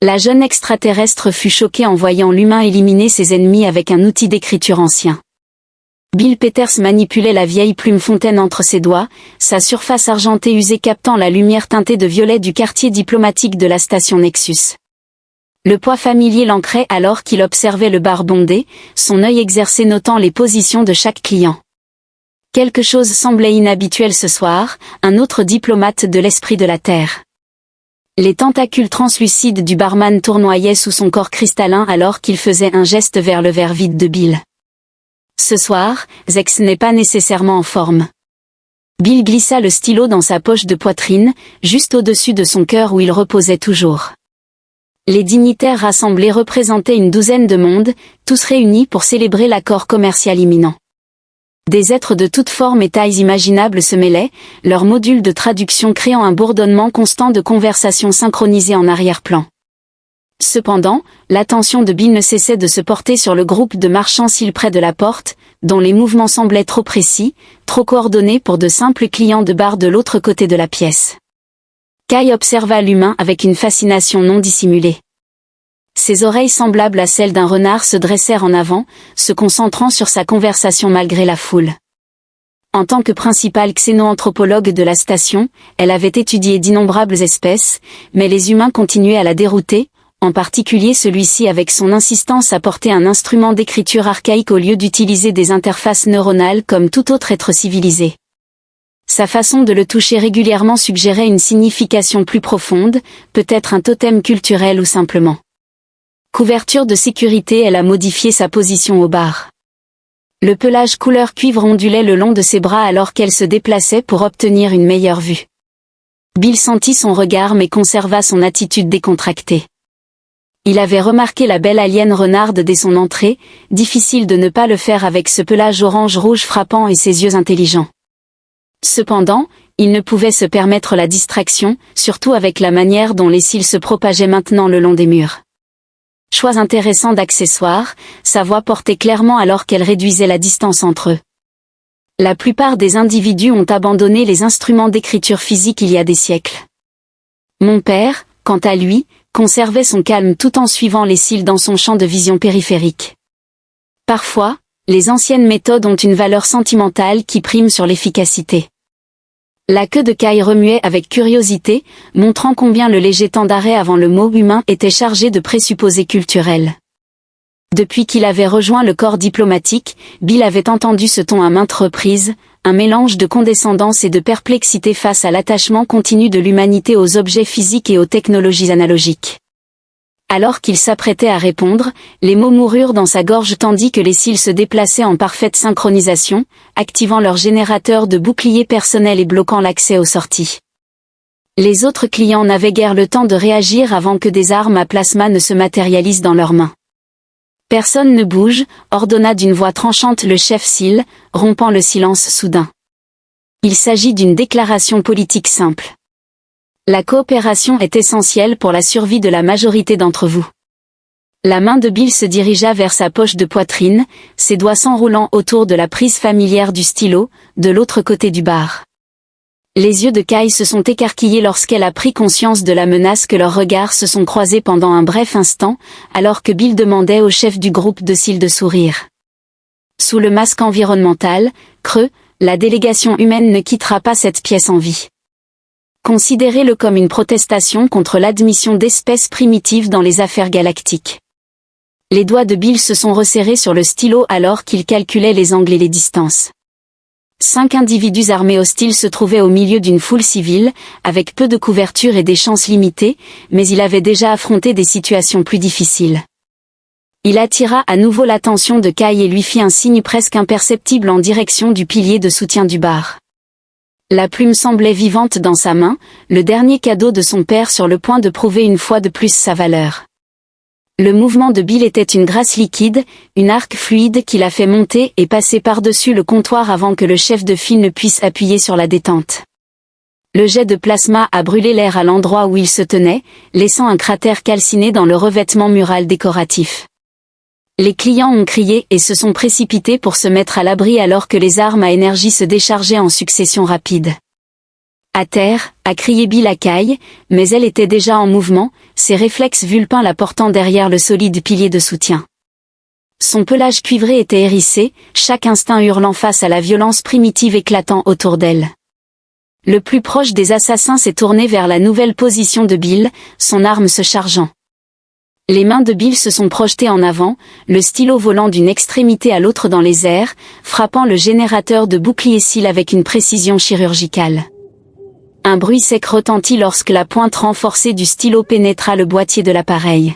La jeune extraterrestre fut choquée en voyant l'humain éliminer ses ennemis avec un outil d'écriture ancien. Bill Peters manipulait la vieille plume fontaine entre ses doigts, sa surface argentée usée captant la lumière teintée de violet du quartier diplomatique de la station Nexus. Le poids familier l'ancrait alors qu'il observait le bar bondé, son œil exercé notant les positions de chaque client. Quelque chose semblait inhabituel ce soir, un autre diplomate de l'esprit de la Terre. Les tentacules translucides du barman tournoyaient sous son corps cristallin alors qu'il faisait un geste vers le verre vide de Bill. Ce soir, Zex n'est pas nécessairement en forme. Bill glissa le stylo dans sa poche de poitrine, juste au-dessus de son cœur où il reposait toujours. Les dignitaires rassemblés représentaient une douzaine de mondes, tous réunis pour célébrer l'accord commercial imminent. Des êtres de toutes formes et tailles imaginables se mêlaient, leurs modules de traduction créant un bourdonnement constant de conversations synchronisées en arrière-plan. Cependant, l'attention de Bill ne cessait de se porter sur le groupe de marchands s'il près de la porte, dont les mouvements semblaient trop précis, trop coordonnés pour de simples clients de bar de l'autre côté de la pièce. Kai observa l'humain avec une fascination non dissimulée. Ses oreilles semblables à celles d'un renard se dressèrent en avant, se concentrant sur sa conversation malgré la foule. En tant que principale xénoanthropologue de la station, elle avait étudié d'innombrables espèces, mais les humains continuaient à la dérouter, en particulier celui-ci avec son insistance à porter un instrument d'écriture archaïque au lieu d'utiliser des interfaces neuronales comme tout autre être civilisé. Sa façon de le toucher régulièrement suggérait une signification plus profonde, peut-être un totem culturel ou simplement. Couverture de sécurité, elle a modifié sa position au bar. Le pelage couleur cuivre ondulait le long de ses bras alors qu'elle se déplaçait pour obtenir une meilleure vue. Bill sentit son regard mais conserva son attitude décontractée. Il avait remarqué la belle alien renarde dès son entrée, difficile de ne pas le faire avec ce pelage orange-rouge frappant et ses yeux intelligents. Cependant, il ne pouvait se permettre la distraction, surtout avec la manière dont les cils se propageaient maintenant le long des murs. Choix intéressant d'accessoires, sa voix portait clairement alors qu'elle réduisait la distance entre eux. La plupart des individus ont abandonné les instruments d'écriture physique il y a des siècles. Mon père, quant à lui, conservait son calme tout en suivant les cils dans son champ de vision périphérique. Parfois, les anciennes méthodes ont une valeur sentimentale qui prime sur l'efficacité. La queue de Kai remuait avec curiosité, montrant combien le léger temps d'arrêt avant le mot humain était chargé de présupposés culturels. Depuis qu'il avait rejoint le corps diplomatique, Bill avait entendu ce ton à maintes reprises, un mélange de condescendance et de perplexité face à l'attachement continu de l'humanité aux objets physiques et aux technologies analogiques. Alors qu'il s'apprêtait à répondre, les mots moururent dans sa gorge tandis que les cils se déplaçaient en parfaite synchronisation, activant leur générateur de boucliers personnels et bloquant l'accès aux sorties. Les autres clients n'avaient guère le temps de réagir avant que des armes à plasma ne se matérialisent dans leurs mains. Personne ne bouge, ordonna d'une voix tranchante le chef SEAL, rompant le silence soudain. Il s'agit d'une déclaration politique simple. La coopération est essentielle pour la survie de la majorité d'entre vous. La main de Bill se dirigea vers sa poche de poitrine, ses doigts s'enroulant autour de la prise familière du stylo, de l'autre côté du bar. Les yeux de Kai se sont écarquillés lorsqu'elle a pris conscience de la menace que leurs regards se sont croisés pendant un bref instant, alors que Bill demandait au chef du groupe de SEAL de sourire. Sous le masque environnemental, creux, la délégation humaine ne quittera pas cette pièce en vie. Considérez-le comme une protestation contre l'admission d'espèces primitives dans les affaires galactiques. Les doigts de Bill se sont resserrés sur le stylo alors qu'il calculait les angles et les distances. 5 individus armés hostiles se trouvaient au milieu d'une foule civile, avec peu de couverture et des chances limitées, mais il avait déjà affronté des situations plus difficiles. Il attira à nouveau l'attention de Kai et lui fit un signe presque imperceptible en direction du pilier de soutien du bar. La plume semblait vivante dans sa main, le dernier cadeau de son père sur le point de prouver une fois de plus sa valeur. Le mouvement de Bill était une grâce liquide, une arc fluide qui l'a fait monter et passer par-dessus le comptoir avant que le chef de file ne puisse appuyer sur la détente. Le jet de plasma a brûlé l'air à l'endroit où il se tenait, laissant un cratère calciné dans le revêtement mural décoratif. Les clients ont crié et se sont précipités pour se mettre à l'abri alors que les armes à énergie se déchargeaient en succession rapide. À terre, a crié Bill à Kai, mais elle était déjà en mouvement, ses réflexes vulpins la portant derrière le solide pilier de soutien. Son pelage cuivré était hérissé, chaque instinct hurlant face à la violence primitive éclatant autour d'elle. Le plus proche des assassins s'est tourné vers la nouvelle position de Bill, son arme se chargeant. Les mains de Bill se sont projetées en avant, le stylo volant d'une extrémité à l'autre dans les airs, frappant le générateur de bouclier-cils avec une précision chirurgicale. Un bruit sec retentit lorsque la pointe renforcée du stylo pénétra le boîtier de l'appareil.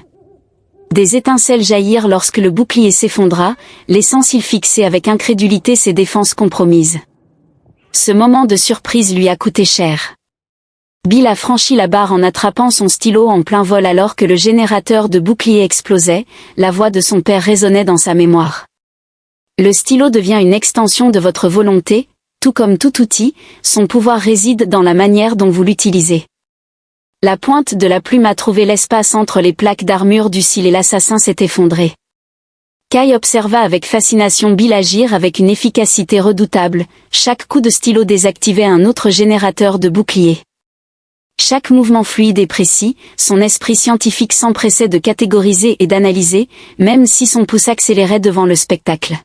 Des étincelles jaillirent lorsque le bouclier s'effondra, laissant Sil fixer avec incrédulité ses défenses compromises. Ce moment de surprise lui a coûté cher. Bill a franchi la barre en attrapant son stylo en plein vol alors que le générateur de bouclier explosait, la voix de son père résonnait dans sa mémoire. Le stylo devient une extension de votre volonté, tout comme tout outil, son pouvoir réside dans la manière dont vous l'utilisez. La pointe de la plume a trouvé l'espace entre les plaques d'armure du Sil et l'assassin s'est effondré. Kai observa avec fascination Bill agir avec une efficacité redoutable, chaque coup de stylo désactivait un autre générateur de bouclier. Chaque mouvement fluide et précis, son esprit scientifique s'empressait de catégoriser et d'analyser, même si son pouce accélérait devant le spectacle.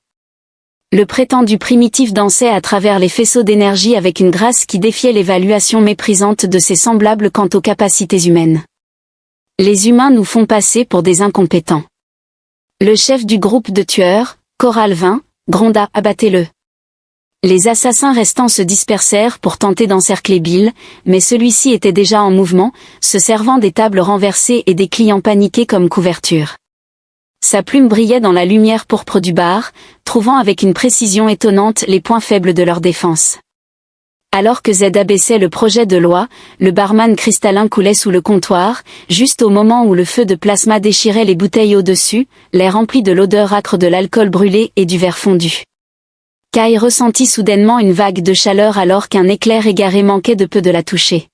Le prétendu primitif dansait à travers les faisceaux d'énergie avec une grâce qui défiait l'évaluation méprisante de ses semblables quant aux capacités humaines. Les humains nous font passer pour des incompétents. Le chef du groupe de tueurs, Coral 20, gronda « Abattez-le ». Les assassins restants se dispersèrent pour tenter d'encercler Bill, mais celui-ci était déjà en mouvement, se servant des tables renversées et des clients paniqués comme couverture. Sa plume brillait dans la lumière pourpre du bar, trouvant avec une précision étonnante les points faibles de leur défense. Alors que Z abaissait le projet de loi, le barman cristallin coulait sous le comptoir, juste au moment où le feu de plasma déchirait les bouteilles au-dessus, l'air rempli de l'odeur âcre de l'alcool brûlé et du verre fondu. Kai ressentit soudainement une vague de chaleur alors qu'un éclair égaré manquait de peu de la toucher.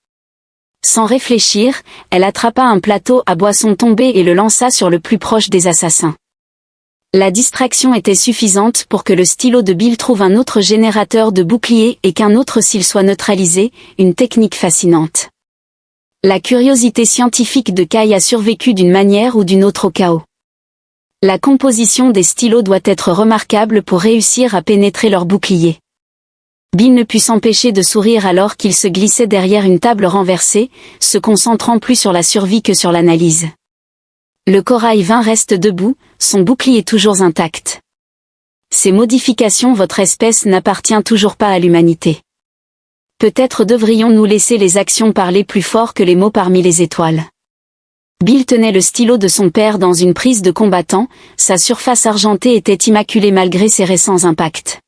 Sans réfléchir, elle attrapa un plateau à boisson tombé et le lança sur le plus proche des assassins. La distraction était suffisante pour que le stylo de Bill trouve un autre générateur de bouclier et qu'un autre Sil soit neutralisé, une technique fascinante. La curiosité scientifique de Kai a survécu d'une manière ou d'une autre au chaos. La composition des stylos doit être remarquable pour réussir à pénétrer leur bouclier. Bill ne put s'empêcher de sourire alors qu'il se glissait derrière une table renversée, se concentrant plus sur la survie que sur l'analyse. Le Corail 20 reste debout, son bouclier toujours intact. Ces modifications, votre espèce n'appartient toujours pas à l'humanité. Peut-être devrions-nous laisser les actions parler plus fort que les mots parmi les étoiles. Bill tenait le stylo de son père dans une prise de combattant, sa surface argentée était immaculée malgré ses récents impacts.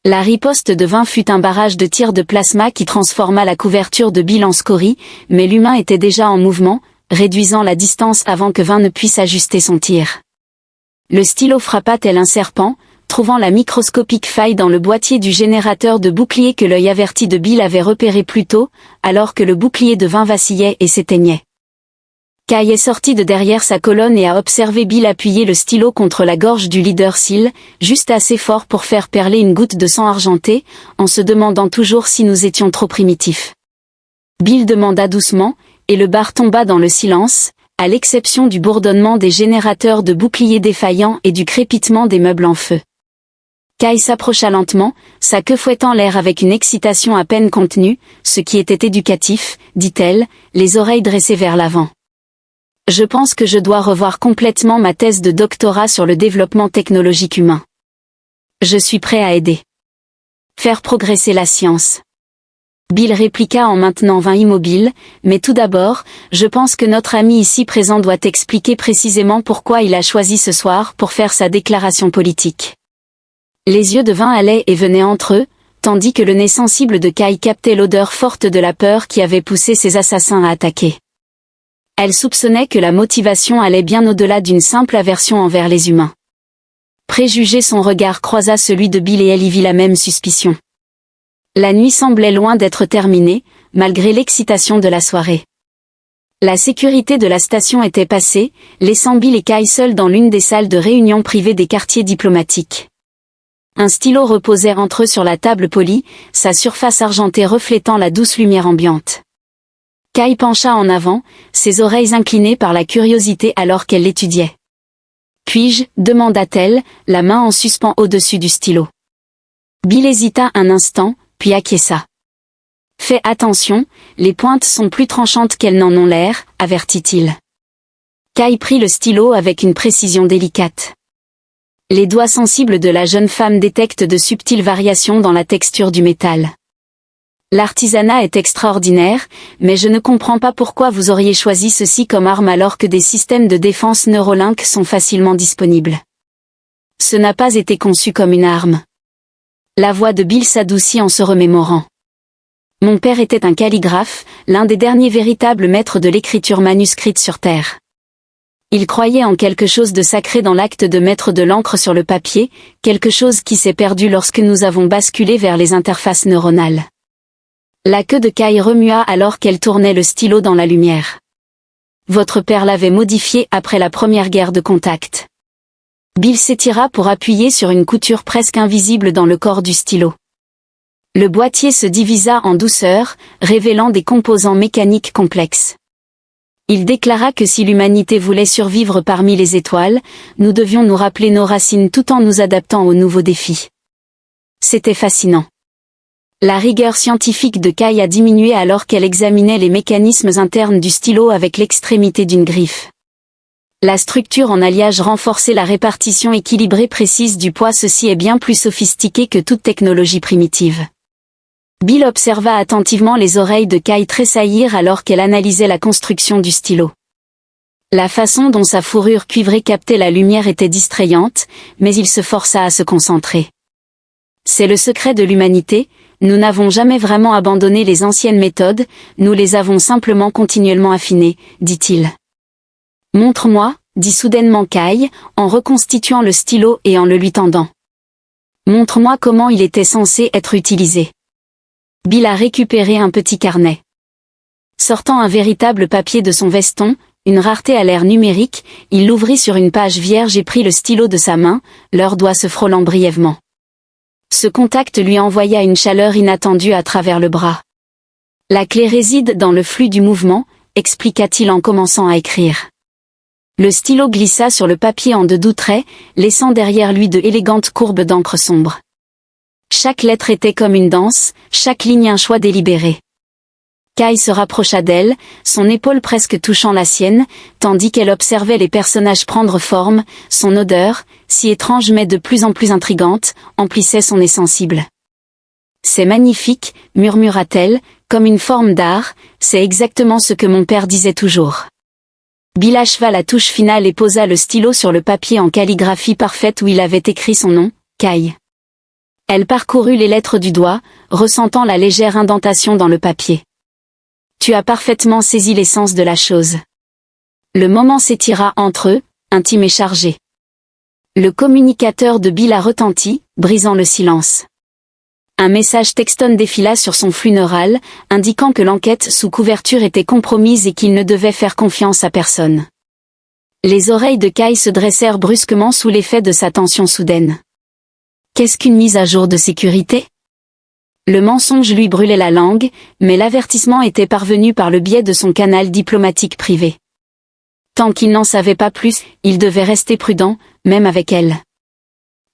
La riposte de 20 fut un barrage de tirs de plasma qui transforma la couverture de Bill en scorie, mais l'humain était déjà en mouvement, réduisant la distance avant que 20 ne puisse ajuster son tir. Le stylo frappa tel un serpent, trouvant la microscopique faille dans le boîtier du générateur de bouclier que l'œil averti de Bill avait repéré plus tôt, alors que le bouclier de 20 vacillait et s'éteignait. Kai est sorti de derrière sa colonne et a observé Bill appuyer le stylo contre la gorge du leader Sil, juste assez fort pour faire perler une goutte de sang argenté, en se demandant toujours si nous étions trop primitifs. Bill demanda doucement, et le bar tomba dans le silence, à l'exception du bourdonnement des générateurs de boucliers défaillants et du crépitement des meubles en feu. Kai s'approcha lentement, sa queue fouettant l'air avec une excitation à peine contenue, ce qui était éducatif, dit-elle, les oreilles dressées vers l'avant. Je pense que je dois revoir complètement ma thèse de doctorat sur le développement technologique humain. Je suis prêt à aider. Faire progresser la science. Bill répliqua en maintenant 20 immobile, mais tout d'abord, je pense que notre ami ici présent doit expliquer précisément pourquoi il a choisi ce soir pour faire sa déclaration politique. Les yeux de 20 allaient et venaient entre eux, tandis que le nez sensible de Kai captait l'odeur forte de la peur qui avait poussé ses assassins à attaquer. Elle soupçonnait que la motivation allait bien au-delà d'une simple aversion envers les humains. Préjugé, son regard croisa celui de Bill et elle y vit la même suspicion. La nuit semblait loin d'être terminée, malgré l'excitation de la soirée. La sécurité de la station était passée, laissant Bill et Kai seuls dans l'une des salles de réunion privées des quartiers diplomatiques. Un stylo reposait entre eux sur la table polie, sa surface argentée reflétant la douce lumière ambiante. Kai pencha en avant, ses oreilles inclinées par la curiosité alors qu'elle l'étudiait. « Puis-je » demanda-t-elle, la main en suspens au-dessus du stylo. Bill hésita un instant, puis acquiesça. « Fais attention, les pointes sont plus tranchantes qu'elles n'en ont l'air, avertit-il. Kai prit le stylo avec une précision délicate. Les doigts sensibles de la jeune femme détectent de subtiles variations dans la texture du métal. L'artisanat est extraordinaire, mais je ne comprends pas pourquoi vous auriez choisi ceci comme arme alors que des systèmes de défense Neuralink sont facilement disponibles. Ce n'a pas été conçu comme une arme. La voix de Bill s'adoucit en se remémorant. Mon père était un calligraphe, l'un des derniers véritables maîtres de l'écriture manuscrite sur Terre. Il croyait en quelque chose de sacré dans l'acte de mettre de l'encre sur le papier, quelque chose qui s'est perdu lorsque nous avons basculé vers les interfaces neuronales. La queue de Kai remua alors qu'elle tournait le stylo dans la lumière. Votre père l'avait modifié après la première guerre de contact. Bill s'étira pour appuyer sur une couture presque invisible dans le corps du stylo. Le boîtier se divisa en douceur, révélant des composants mécaniques complexes. Il déclara que si l'humanité voulait survivre parmi les étoiles, nous devions nous rappeler nos racines tout en nous adaptant aux nouveaux défis. C'était fascinant. La rigueur scientifique de Kai a diminué alors qu'elle examinait les mécanismes internes du stylo avec l'extrémité d'une griffe. La structure en alliage renforçait la répartition équilibrée précise du poids. Ceci est bien plus sophistiqué que toute technologie primitive. Bill observa attentivement les oreilles de Kai tressaillir alors qu'elle analysait la construction du stylo. La façon dont sa fourrure cuivrée captait la lumière était distrayante, mais il se força à se concentrer. C'est le secret de l'humanité, nous n'avons jamais vraiment abandonné les anciennes méthodes, nous les avons simplement continuellement affinées, dit-il. Montre-moi, dit soudainement Kai, en reconstituant le stylo et en le lui tendant. Montre-moi comment il était censé être utilisé. Bill a récupéré un petit carnet. Sortant un véritable papier de son veston, une rareté à l'ère numérique, il l'ouvrit sur une page vierge et prit le stylo de sa main, leurs doigts se frôlant brièvement. Ce contact lui envoya une chaleur inattendue à travers le bras. La clé réside dans le flux du mouvement, expliqua-t-il en commençant à écrire. Le stylo glissa sur le papier en de doux traits, laissant derrière lui de élégantes courbes d'encre sombre. Chaque lettre était comme une danse, chaque ligne un choix délibéré. Kai se rapprocha d'elle, son épaule presque touchant la sienne, tandis qu'elle observait les personnages prendre forme, son odeur, si étrange mais de plus en plus intrigante, emplissait son nez sensible. « C'est magnifique, murmura-t-elle, comme une forme d'art, c'est exactement ce que mon père disait toujours. » Bill acheva la touche finale et posa le stylo sur le papier en calligraphie parfaite où il avait écrit son nom, Kai. Elle parcourut les lettres du doigt, ressentant la légère indentation dans le papier. Tu as parfaitement saisi l'essence de la chose. Le moment s'étira entre eux, intime et chargé. Le communicateur de Bill a retenti, brisant le silence. Un message textone défila sur son flux neural, indiquant que l'enquête sous couverture était compromise et qu'il ne devait faire confiance à personne. Les oreilles de Kai se dressèrent brusquement sous l'effet de sa tension soudaine. Qu'est-ce qu'une mise à jour de sécurité ? Le mensonge lui brûlait la langue, mais l'avertissement était parvenu par le biais de son canal diplomatique privé. Tant qu'il n'en savait pas plus, il devait rester prudent, même avec elle.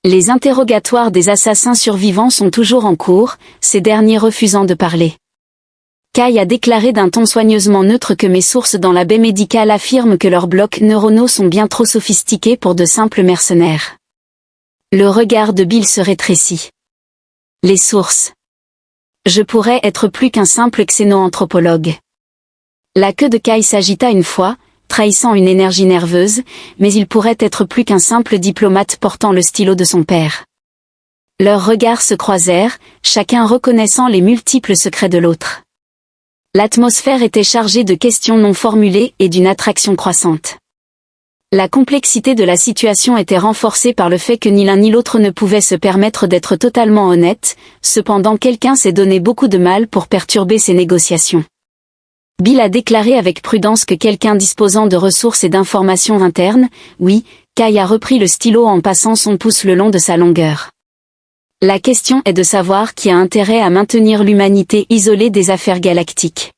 Les interrogatoires des assassins survivants sont toujours en cours, ces derniers refusant de parler. Kai a déclaré d'un ton soigneusement neutre que mes sources dans la baie médicale affirment que leurs blocs neuronaux sont bien trop sophistiqués pour de simples mercenaires. Le regard de Bill se rétrécit. Les sources. Je pourrais être plus qu'un simple xéno-anthropologue. La queue de Kai s'agita une fois, trahissant une énergie nerveuse, mais il pourrait être plus qu'un simple diplomate portant le stylo de son père. Leurs regards se croisèrent, chacun reconnaissant les multiples secrets de l'autre. L'atmosphère était chargée de questions non formulées et d'une attraction croissante. La complexité de la situation était renforcée par le fait que ni l'un ni l'autre ne pouvait se permettre d'être totalement honnête, cependant quelqu'un s'est donné beaucoup de mal pour perturber ces négociations. Bill a déclaré avec prudence que quelqu'un disposant de ressources et d'informations internes, oui, Kai a repris le stylo en passant son pouce le long de sa longueur. La question est de savoir qui a intérêt à maintenir l'humanité isolée des affaires galactiques.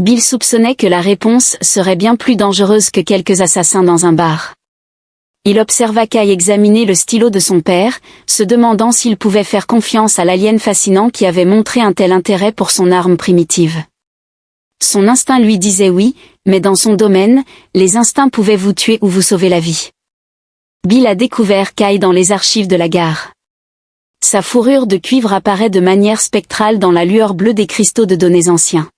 Bill soupçonnait que la réponse serait bien plus dangereuse que quelques assassins dans un bar. Il observa Kai examiner le stylo de son père, se demandant s'il pouvait faire confiance à l'alien fascinant qui avait montré un tel intérêt pour son arme primitive. Son instinct lui disait oui, mais dans son domaine, les instincts pouvaient vous tuer ou vous sauver la vie. Bill a découvert Kai dans les archives de la gare. Sa fourrure de cuivre apparaît de manière spectrale dans la lueur bleue des cristaux de données anciens.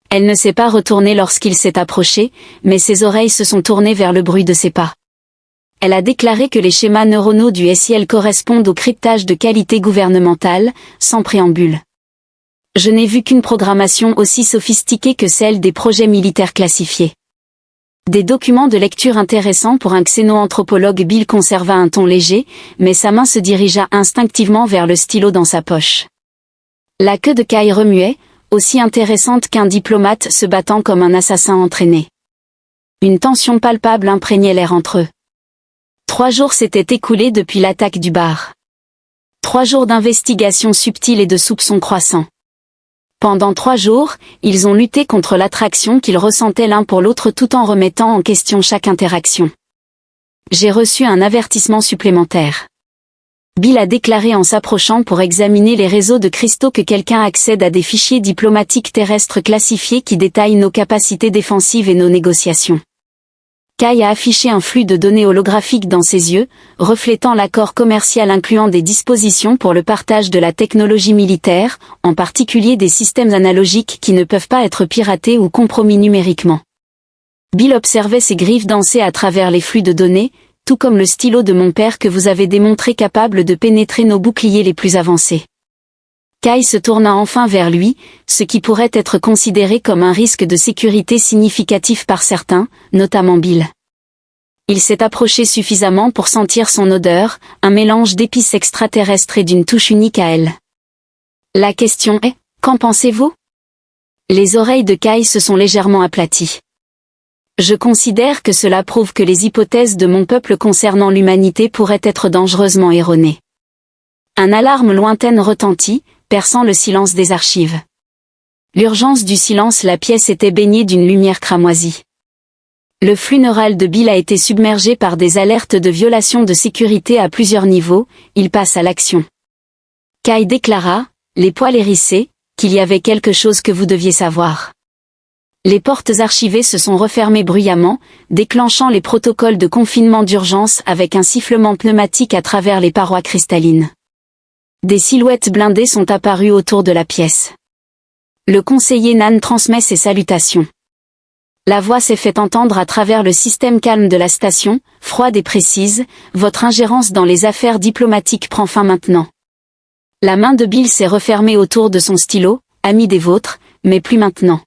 Elle ne s'est pas retournée lorsqu'il s'est approché, mais ses oreilles se sont tournées vers le bruit de ses pas. Elle a déclaré que les schémas neuronaux du SIL correspondent au cryptage de qualité gouvernementale, sans préambule. Je n'ai vu qu'une programmation aussi sophistiquée que celle des projets militaires classifiés. Des documents de lecture intéressants pour un xénoanthropologue. Bill conserva un ton léger, mais sa main se dirigea instinctivement vers le stylo dans sa poche. La queue de Kai remuait, aussi intéressante qu'un diplomate se battant comme un assassin entraîné. Une tension palpable imprégnait l'air entre eux. 3 jours s'étaient écoulés depuis l'attaque du bar. 3 jours d'investigation subtile et de soupçons croissants. Pendant 3 jours, ils ont lutté contre l'attraction qu'ils ressentaient l'un pour l'autre tout en remettant en question chaque interaction. J'ai reçu un avertissement supplémentaire. Bill a déclaré en s'approchant pour examiner les réseaux de cristaux que quelqu'un accède à des fichiers diplomatiques terrestres classifiés qui détaillent nos capacités défensives et nos négociations. Kai a affiché un flux de données holographiques dans ses yeux, reflétant l'accord commercial incluant des dispositions pour le partage de la technologie militaire, en particulier des systèmes analogiques qui ne peuvent pas être piratés ou compromis numériquement. Bill observait ses griffes danser à travers les flux de données, tout comme le stylo de mon père que vous avez démontré capable de pénétrer nos boucliers les plus avancés. Kai se tourna enfin vers lui, ce qui pourrait être considéré comme un risque de sécurité significatif par certains, notamment Bill. Il s'est approché suffisamment pour sentir son odeur, un mélange d'épices extraterrestres et d'une touche unique à elle. La question est, qu'en pensez-vous? Les oreilles de Kai se sont légèrement aplaties. Je considère que cela prouve que les hypothèses de mon peuple concernant l'humanité pourraient être dangereusement erronées. Un alarme lointaine retentit, perçant le silence des archives. L'urgence du silence. La pièce était baignée d'une lumière cramoisie. Le flux neural de Bill a été submergé par des alertes de violation de sécurité à plusieurs niveaux. Il passe à l'action. Kai déclara, les poils hérissés, qu'il y avait quelque chose que vous deviez savoir. Les portes archivées se sont refermées bruyamment, déclenchant les protocoles de confinement d'urgence avec un sifflement pneumatique à travers les parois cristallines. Des silhouettes blindées sont apparues autour de la pièce. Le conseiller Nan transmet ses salutations. La voix s'est fait entendre à travers le système calme de la station, froide et précise, votre ingérence dans les affaires diplomatiques prend fin maintenant. La main de Bill s'est refermée autour de son stylo, ami des vôtres, mais plus maintenant.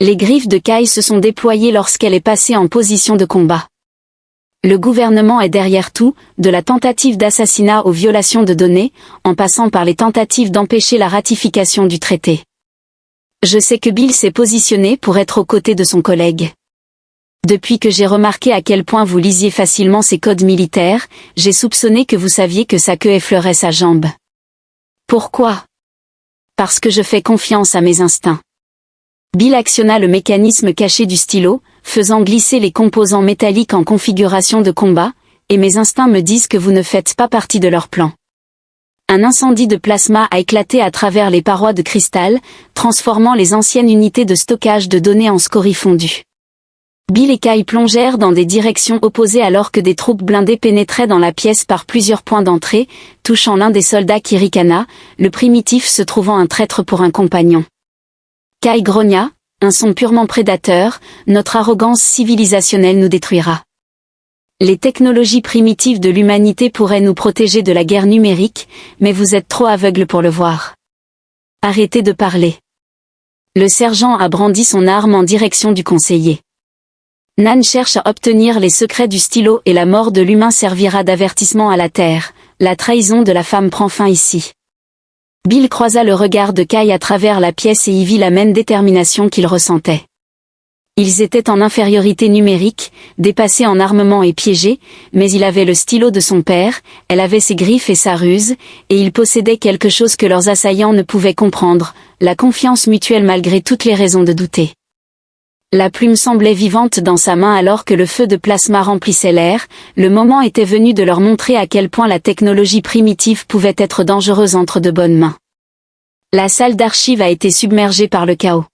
Les griffes de Kai se sont déployées lorsqu'elle est passée en position de combat. Le gouvernement est derrière tout, de la tentative d'assassinat aux violations de données, en passant par les tentatives d'empêcher la ratification du traité. Je sais que Bill s'est positionné pour être aux côtés de son collègue. Depuis que j'ai remarqué à quel point vous lisiez facilement ses codes militaires, j'ai soupçonné que vous saviez que sa queue effleurait sa jambe. Pourquoi? Parce que je fais confiance à mes instincts. Bill actionna le mécanisme caché du stylo, faisant glisser les composants métalliques en configuration de combat, et mes instincts me disent que vous ne faites pas partie de leur plan. Un incendie de plasma a éclaté à travers les parois de cristal, transformant les anciennes unités de stockage de données en scories fondues. Bill et Kai plongèrent dans des directions opposées alors que des troupes blindées pénétraient dans la pièce par plusieurs points d'entrée, touchant l'un des soldats qui ricana, le primitif se trouvant un traître pour un compagnon. Kai grogna, un son purement prédateur, notre arrogance civilisationnelle nous détruira. Les technologies primitives de l'humanité pourraient nous protéger de la guerre numérique, mais vous êtes trop aveugles pour le voir. Arrêtez de parler. Le sergent a brandi son arme en direction du conseiller. Nan cherche à obtenir les secrets du stylo et la mort de l'humain servira d'avertissement à la Terre, la trahison de la femme prend fin ici. Bill croisa le regard de Kai à travers la pièce et y vit la même détermination qu'il ressentait. Ils étaient en infériorité numérique, dépassés en armement et piégés, mais il avait le stylo de son père, elle avait ses griffes et sa ruse, et ils possédaient quelque chose que leurs assaillants ne pouvaient comprendre, la confiance mutuelle malgré toutes les raisons de douter. La plume semblait vivante dans sa main alors que le feu de plasma remplissait l'air, le moment était venu de leur montrer à quel point la technologie primitive pouvait être dangereuse entre de bonnes mains. La salle d'archives a été submergée par le chaos.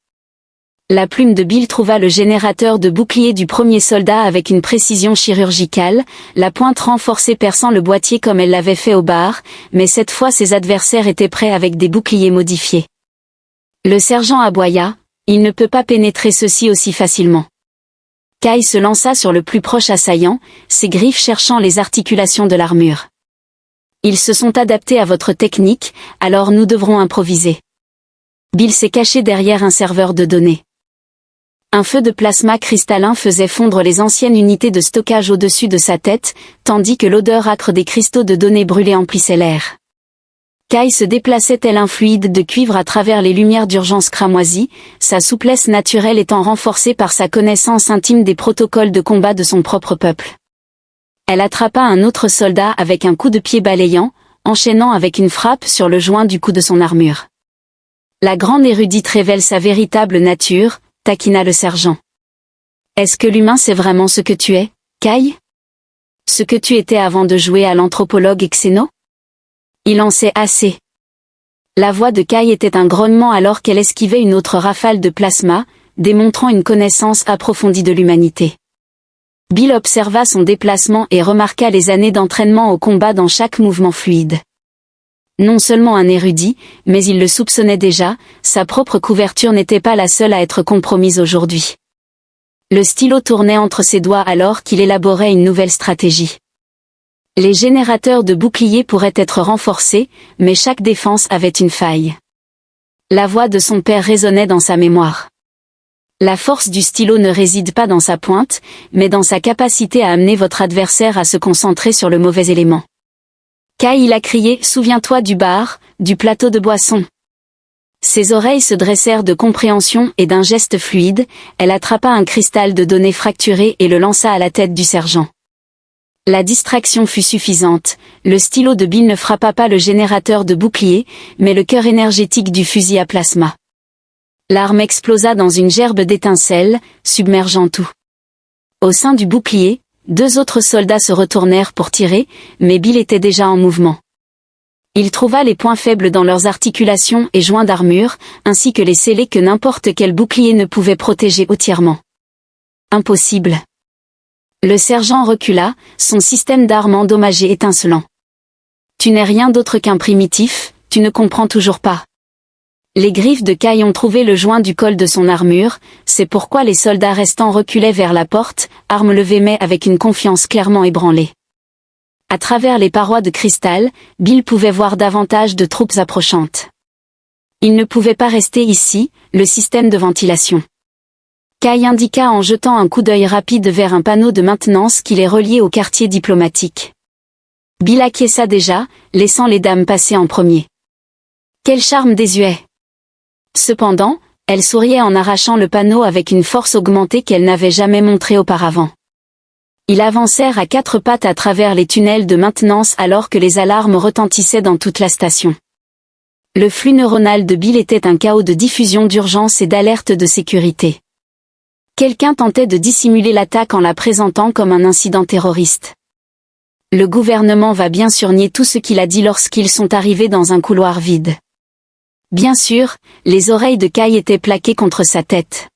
La plume de Bill trouva le générateur de bouclier du premier soldat avec une précision chirurgicale, la pointe renforcée perçant le boîtier comme elle l'avait fait au bar, mais cette fois ses adversaires étaient prêts avec des boucliers modifiés. Le sergent aboya, il ne peut pas pénétrer ceci aussi facilement. Kai se lança sur le plus proche assaillant, ses griffes cherchant les articulations de l'armure. Ils se sont adaptés à votre technique, alors nous devrons improviser. Bill s'est caché derrière un serveur de données. Un feu de plasma cristallin faisait fondre les anciennes unités de stockage au-dessus de sa tête, tandis que l'odeur âcre des cristaux de données brûlés emplissait l'air. Kai se déplaçait tel un fluide de cuivre à travers les lumières d'urgence cramoisies, sa souplesse naturelle étant renforcée par sa connaissance intime des protocoles de combat de son propre peuple. Elle attrapa un autre soldat avec un coup de pied balayant, enchaînant avec une frappe sur le joint du cou de son armure. La grande érudite révèle sa véritable nature, taquina le sergent. Est-ce que l'humain c'est vraiment ce que tu es, Kai? Ce que tu étais avant de jouer à l'anthropologue Xeno? Il en sait assez. La voix de Kai était un grognement alors qu'elle esquivait une autre rafale de plasma, démontrant une connaissance approfondie de l'humanité. Bill observa son déplacement et remarqua les années d'entraînement au combat dans chaque mouvement fluide. Non seulement un érudit, mais il le soupçonnait déjà, sa propre couverture n'était pas la seule à être compromise aujourd'hui. Le stylo tournait entre ses doigts alors qu'il élaborait une nouvelle stratégie. Les générateurs de boucliers pourraient être renforcés, mais chaque défense avait une faille. La voix de son père résonnait dans sa mémoire. La force du stylo ne réside pas dans sa pointe, mais dans sa capacité à amener votre adversaire à se concentrer sur le mauvais élément. Kai il a crié « Souviens-toi du bar, du plateau de boisson ». Ses oreilles se dressèrent de compréhension et d'un geste fluide, elle attrapa un cristal de données fracturé et le lança à la tête du sergent. La distraction fut suffisante, le stylo de Bill ne frappa pas le générateur de bouclier, mais le cœur énergétique du fusil à plasma. L'arme explosa dans une gerbe d'étincelles, submergeant tout. Au sein du bouclier, 2 autres soldats se retournèrent pour tirer, mais Bill était déjà en mouvement. Il trouva les points faibles dans leurs articulations et joints d'armure, ainsi que les scellés que n'importe quel bouclier ne pouvait protéger entièrement. Impossible. Le sergent recula, son système d'armes endommagé étincelant. Tu n'es rien d'autre qu'un primitif, tu ne comprends toujours pas. Les griffes de Kai ont trouvé le joint du col de son armure, c'est pourquoi les soldats restants reculaient vers la porte, armes levées mais avec une confiance clairement ébranlée. À travers les parois de cristal, Bill pouvait voir davantage de troupes approchantes. Il ne pouvait pas rester ici, le système de ventilation. Kai indiqua en jetant un coup d'œil rapide vers un panneau de maintenance qui les reliait au quartier diplomatique. Bill acquiesça déjà, laissant les dames passer en premier. Quel charme désuet! Cependant, elle souriait en arrachant le panneau avec une force augmentée qu'elle n'avait jamais montrée auparavant. Ils avancèrent à 4 pattes à travers les tunnels de maintenance alors que les alarmes retentissaient dans toute la station. Le flux neuronal de Bill était un chaos de diffusion d'urgence et d'alerte de sécurité. Quelqu'un tentait de dissimuler l'attaque en la présentant comme un incident terroriste. Le gouvernement va bien sûr nier tout ce qu'il a dit lorsqu'ils sont arrivés dans un couloir vide. Bien sûr, les oreilles de Kai étaient plaquées contre sa tête.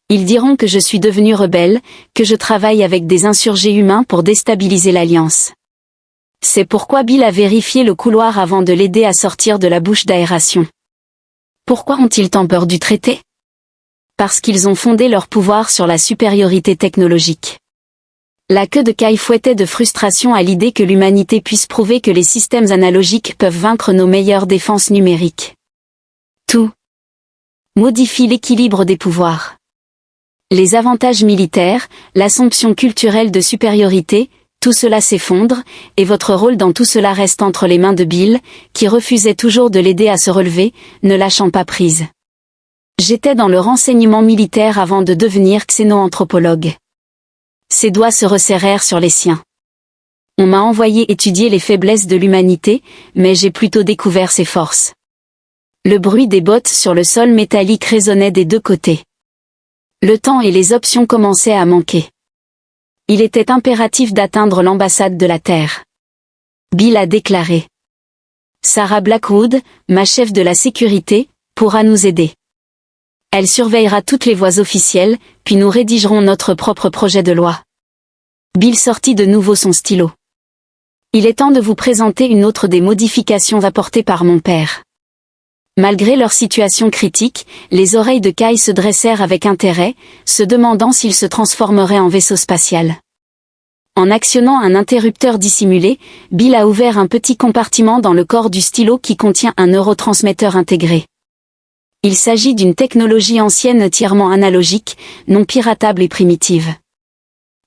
Ils diront que je suis devenu rebelle, que je travaille avec des insurgés humains pour déstabiliser l'Alliance. C'est pourquoi Bill a vérifié le couloir avant de l'aider à sortir de la bouche d'aération. Pourquoi ont-ils tant peur du traité? Parce qu'ils ont fondé leur pouvoir sur la supériorité technologique. La queue de Kai fouettait de frustration à l'idée que l'humanité puisse prouver que les systèmes analogiques peuvent vaincre nos meilleures défenses numériques. Tout modifie l'équilibre des pouvoirs. Les avantages militaires, l'assomption culturelle de supériorité, tout cela s'effondre, et votre rôle dans tout cela reste entre les mains de Bill, qui refusait toujours de l'aider à se relever, ne lâchant pas prise. J'étais dans le renseignement militaire avant de devenir xénoanthropologue. Ses doigts se resserrèrent sur les siens. On m'a envoyé étudier les faiblesses de l'humanité, mais j'ai plutôt découvert ses forces. Le bruit des bottes sur le sol métallique résonnait des deux côtés. Le temps et les options commençaient à manquer. Il était impératif d'atteindre l'ambassade de la Terre. Bill a déclaré. Sarah Blackwood, ma chef de la sécurité, pourra nous aider. Elle surveillera toutes les voies officielles, puis nous rédigerons notre propre projet de loi. Bill sortit de nouveau son stylo. Il est temps de vous présenter une autre des modifications apportées par mon père. Malgré leur situation critique, les oreilles de Kai se dressèrent avec intérêt, se demandant s'il se transformerait en vaisseau spatial. En actionnant un interrupteur dissimulé, Bill a ouvert un petit compartiment dans le corps du stylo qui contient un neurotransmetteur intégré. Il s'agit d'une technologie ancienne entièrement analogique, non piratable et primitive.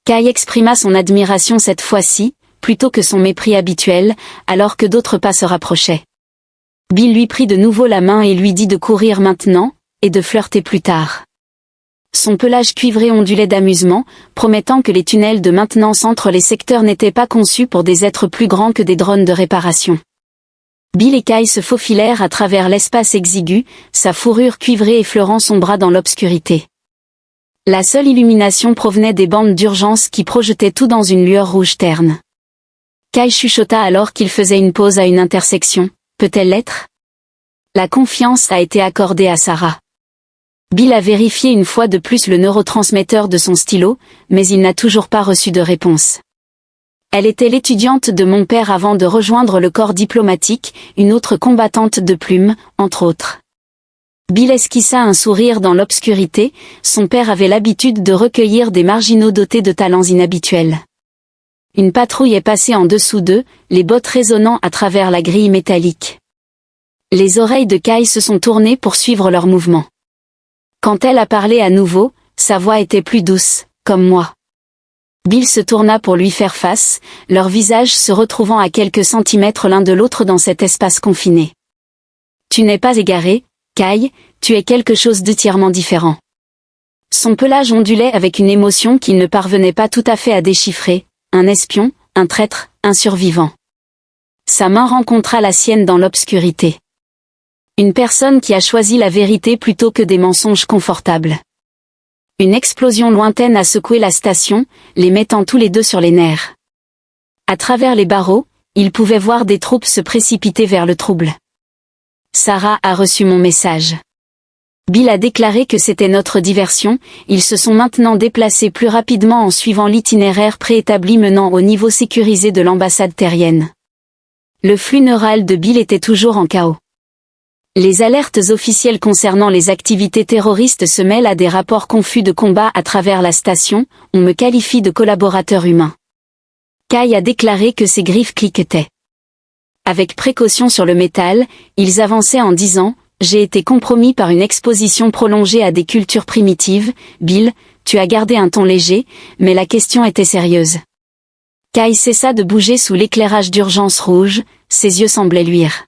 Kai exprima son admiration cette fois-ci, plutôt que son mépris habituel, alors que d'autres pas se rapprochaient. Bill lui prit de nouveau la main et lui dit de courir maintenant, et de flirter plus tard. Son pelage cuivré ondulait d'amusement, promettant que les tunnels de maintenance entre les secteurs n'étaient pas conçus pour des êtres plus grands que des drones de réparation. Bill et Kai se faufilèrent à travers l'espace exigu, sa fourrure cuivrée effleurant son bras dans l'obscurité. La seule illumination provenait des bandes d'urgence qui projetaient tout dans une lueur rouge terne. Kai chuchota alors qu'il faisait une pause à une intersection. Peut-elle l'être? La confiance a été accordée à Sarah. Bill a vérifié une fois de plus le neurotransmetteur de son stylo, mais il n'a toujours pas reçu de réponse. Elle était l'étudiante de mon père avant de rejoindre le corps diplomatique, une autre combattante de plume, entre autres. Bill esquissa un sourire dans l'obscurité, son père avait l'habitude de recueillir des marginaux dotés de talents inhabituels. Une patrouille est passée en dessous d'eux, les bottes résonnant à travers la grille métallique. Les oreilles de Kai se sont tournées pour suivre leurs mouvements. Quand elle a parlé à nouveau, sa voix était plus douce, comme moi. Bill se tourna pour lui faire face, leurs visages se retrouvant à quelques centimètres l'un de l'autre dans cet espace confiné. Tu n'es pas égaré, Kai, tu es quelque chose d'entièrement différent. Son pelage ondulait avec une émotion qu'il ne parvenait pas tout à fait à déchiffrer. Un espion, un traître, un survivant. Sa main rencontra la sienne dans l'obscurité. Une personne qui a choisi la vérité plutôt que des mensonges confortables. Une explosion lointaine a secoué la station, les mettant tous les deux sur les nerfs. À travers les barreaux, ils pouvaient voir des troupes se précipiter vers le trouble. Sarah a reçu mon message. Bill a déclaré que c'était notre diversion, ils se sont maintenant déplacés plus rapidement en suivant l'itinéraire préétabli menant au niveau sécurisé de l'ambassade terrienne. Le flux neural de Bill était toujours en chaos. Les alertes officielles concernant les activités terroristes se mêlent à des rapports confus de combat à travers la station, on me qualifie de collaborateur humain. Kai a déclaré que ses griffes cliquetaient. Avec précaution sur le métal, ils avançaient en disant « J'ai été compromis par une exposition prolongée à des cultures primitives, Bill, tu as gardé un ton léger, mais la question était sérieuse. » Kai cessa de bouger sous l'éclairage d'urgence rouge, ses yeux semblaient luire.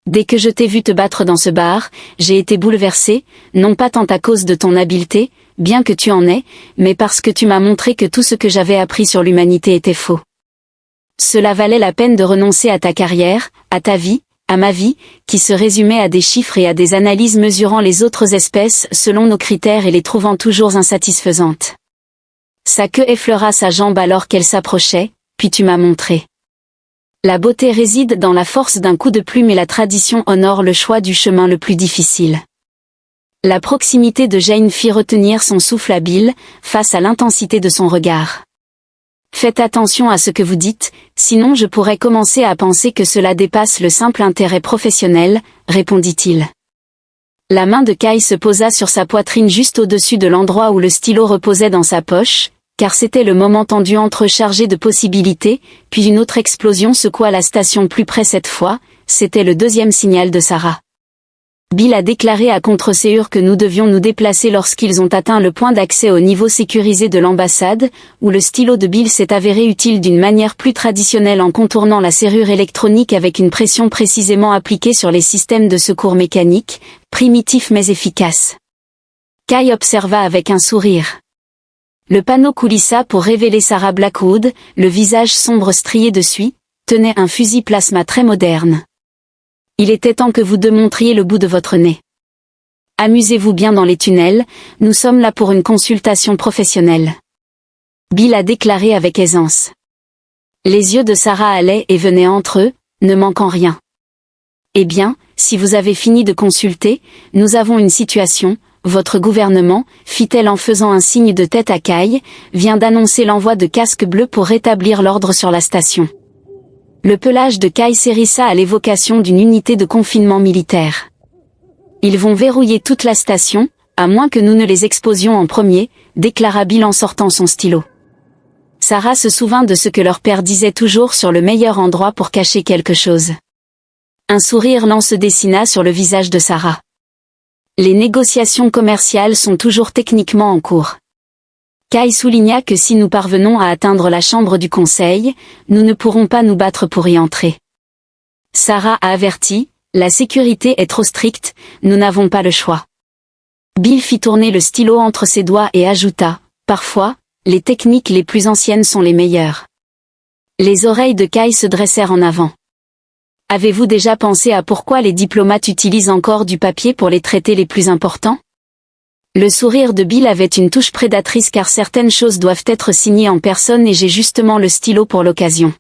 Dès que je t'ai vu te battre dans ce bar, j'ai été bouleversé, non pas tant à cause de ton habileté, bien que tu en aies, mais parce que tu m'as montré que tout ce que j'avais appris sur l'humanité était faux. Cela valait la peine de renoncer à ta carrière, à ta vie, à ma vie, qui se résumait à des chiffres et à des analyses mesurant les autres espèces selon nos critères et les trouvant toujours insatisfaisantes. Sa queue effleura sa jambe alors qu'elle s'approchait, puis tu m'as montré. La beauté réside dans la force d'un coup de plume et la tradition honore le choix du chemin le plus difficile. La proximité de Jane fit retenir son souffle à Bill, face à l'intensité de son regard. Faites attention à ce que vous dites, sinon je pourrais commencer à penser que cela dépasse le simple intérêt professionnel, répondit-il. La main de Kai se posa sur sa poitrine juste au-dessus de l'endroit où le stylo reposait dans sa poche, car c'était le moment tendu entrechargé de possibilités, puis une autre explosion secoua la station plus près cette fois, c'était le deuxième signal de Sarah. Bill a déclaré à Contre-Séur que nous devions nous déplacer lorsqu'ils ont atteint le point d'accès au niveau sécurisé de l'ambassade, où le stylo de Bill s'est avéré utile d'une manière plus traditionnelle en contournant la serrure électronique avec une pression précisément appliquée sur les systèmes de secours mécaniques, primitifs mais efficaces. Kay observa avec un sourire. Le panneau coulissa pour révéler Sarah Blackwood, le visage sombre strié de suie, tenait un fusil plasma très moderne. Il était temps que vous deux montriez le bout de votre nez. Amusez-vous bien dans les tunnels, nous sommes là pour une consultation professionnelle. Bill a déclaré avec aisance. Les yeux de Sarah allaient et venaient entre eux, ne manquant rien. Eh bien, si vous avez fini de consulter, nous avons une situation. Votre gouvernement, fit-elle en faisant un signe de tête à Kay, vient d'annoncer l'envoi de casques bleus pour rétablir l'ordre sur la station. Le pelage de Kay s'érissa à l'évocation d'une unité de confinement militaire. Ils vont verrouiller toute la station, à moins que nous ne les exposions en premier, déclara Bill en sortant son stylo. Sarah se souvint de ce que leur père disait toujours sur le meilleur endroit pour cacher quelque chose. Un sourire lent se dessina sur le visage de Sarah. Les négociations commerciales sont toujours techniquement en cours. Kay souligna que si nous parvenons à atteindre la chambre du conseil, nous ne pourrons pas nous battre pour y entrer. Sarah a averti, la sécurité est trop stricte, nous n'avons pas le choix. Bill fit tourner le stylo entre ses doigts et ajouta, parfois, les techniques les plus anciennes sont les meilleures. Les oreilles de Kay se dressèrent en avant. Avez-vous déjà pensé à pourquoi les diplomates utilisent encore du papier pour les traités les plus importants? Le sourire de Bill avait une touche prédatrice car certaines choses doivent être signées en personne et j'ai justement le stylo pour l'occasion.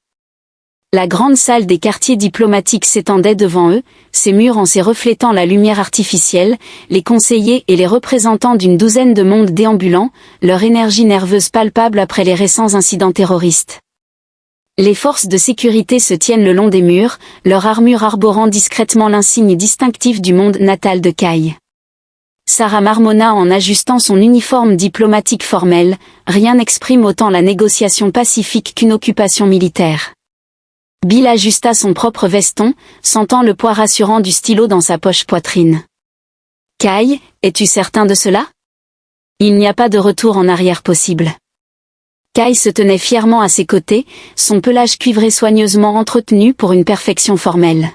La grande salle des quartiers diplomatiques s'étendait devant eux, ses murs en s'y reflétant la lumière artificielle, les conseillers et les représentants d'une douzaine de mondes déambulants, leur énergie nerveuse palpable après les récents incidents terroristes. Les forces de sécurité se tiennent le long des murs, leur armure arborant discrètement l'insigne distinctif du monde natal de Kay. Sarah marmonna en ajustant son uniforme diplomatique formel, rien n'exprime autant la négociation pacifique qu'une occupation militaire. Bill ajusta son propre veston, sentant le poids rassurant du stylo dans sa poche poitrine. Kay, es-tu certain de cela? Il n'y a pas de retour en arrière possible. Kay se tenait fièrement à ses côtés, son pelage cuivré soigneusement entretenu pour une perfection formelle.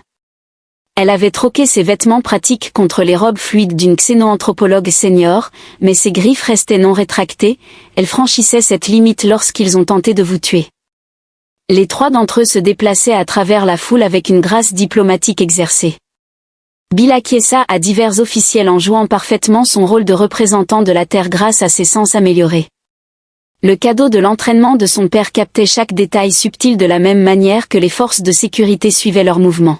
Elle avait troqué ses vêtements pratiques contre les robes fluides d'une xénoanthropologue senior, mais ses griffes restaient non rétractées, elle franchissait cette limite lorsqu'ils ont tenté de vous tuer. Les trois d'entre eux se déplaçaient à travers la foule avec une grâce diplomatique exercée. Bill acquiesça à divers officiels en jouant parfaitement son rôle de représentant de la Terre grâce à ses sens améliorés. Le cadeau de l'entraînement de son père captait chaque détail subtil de la même manière que les forces de sécurité suivaient leurs mouvements.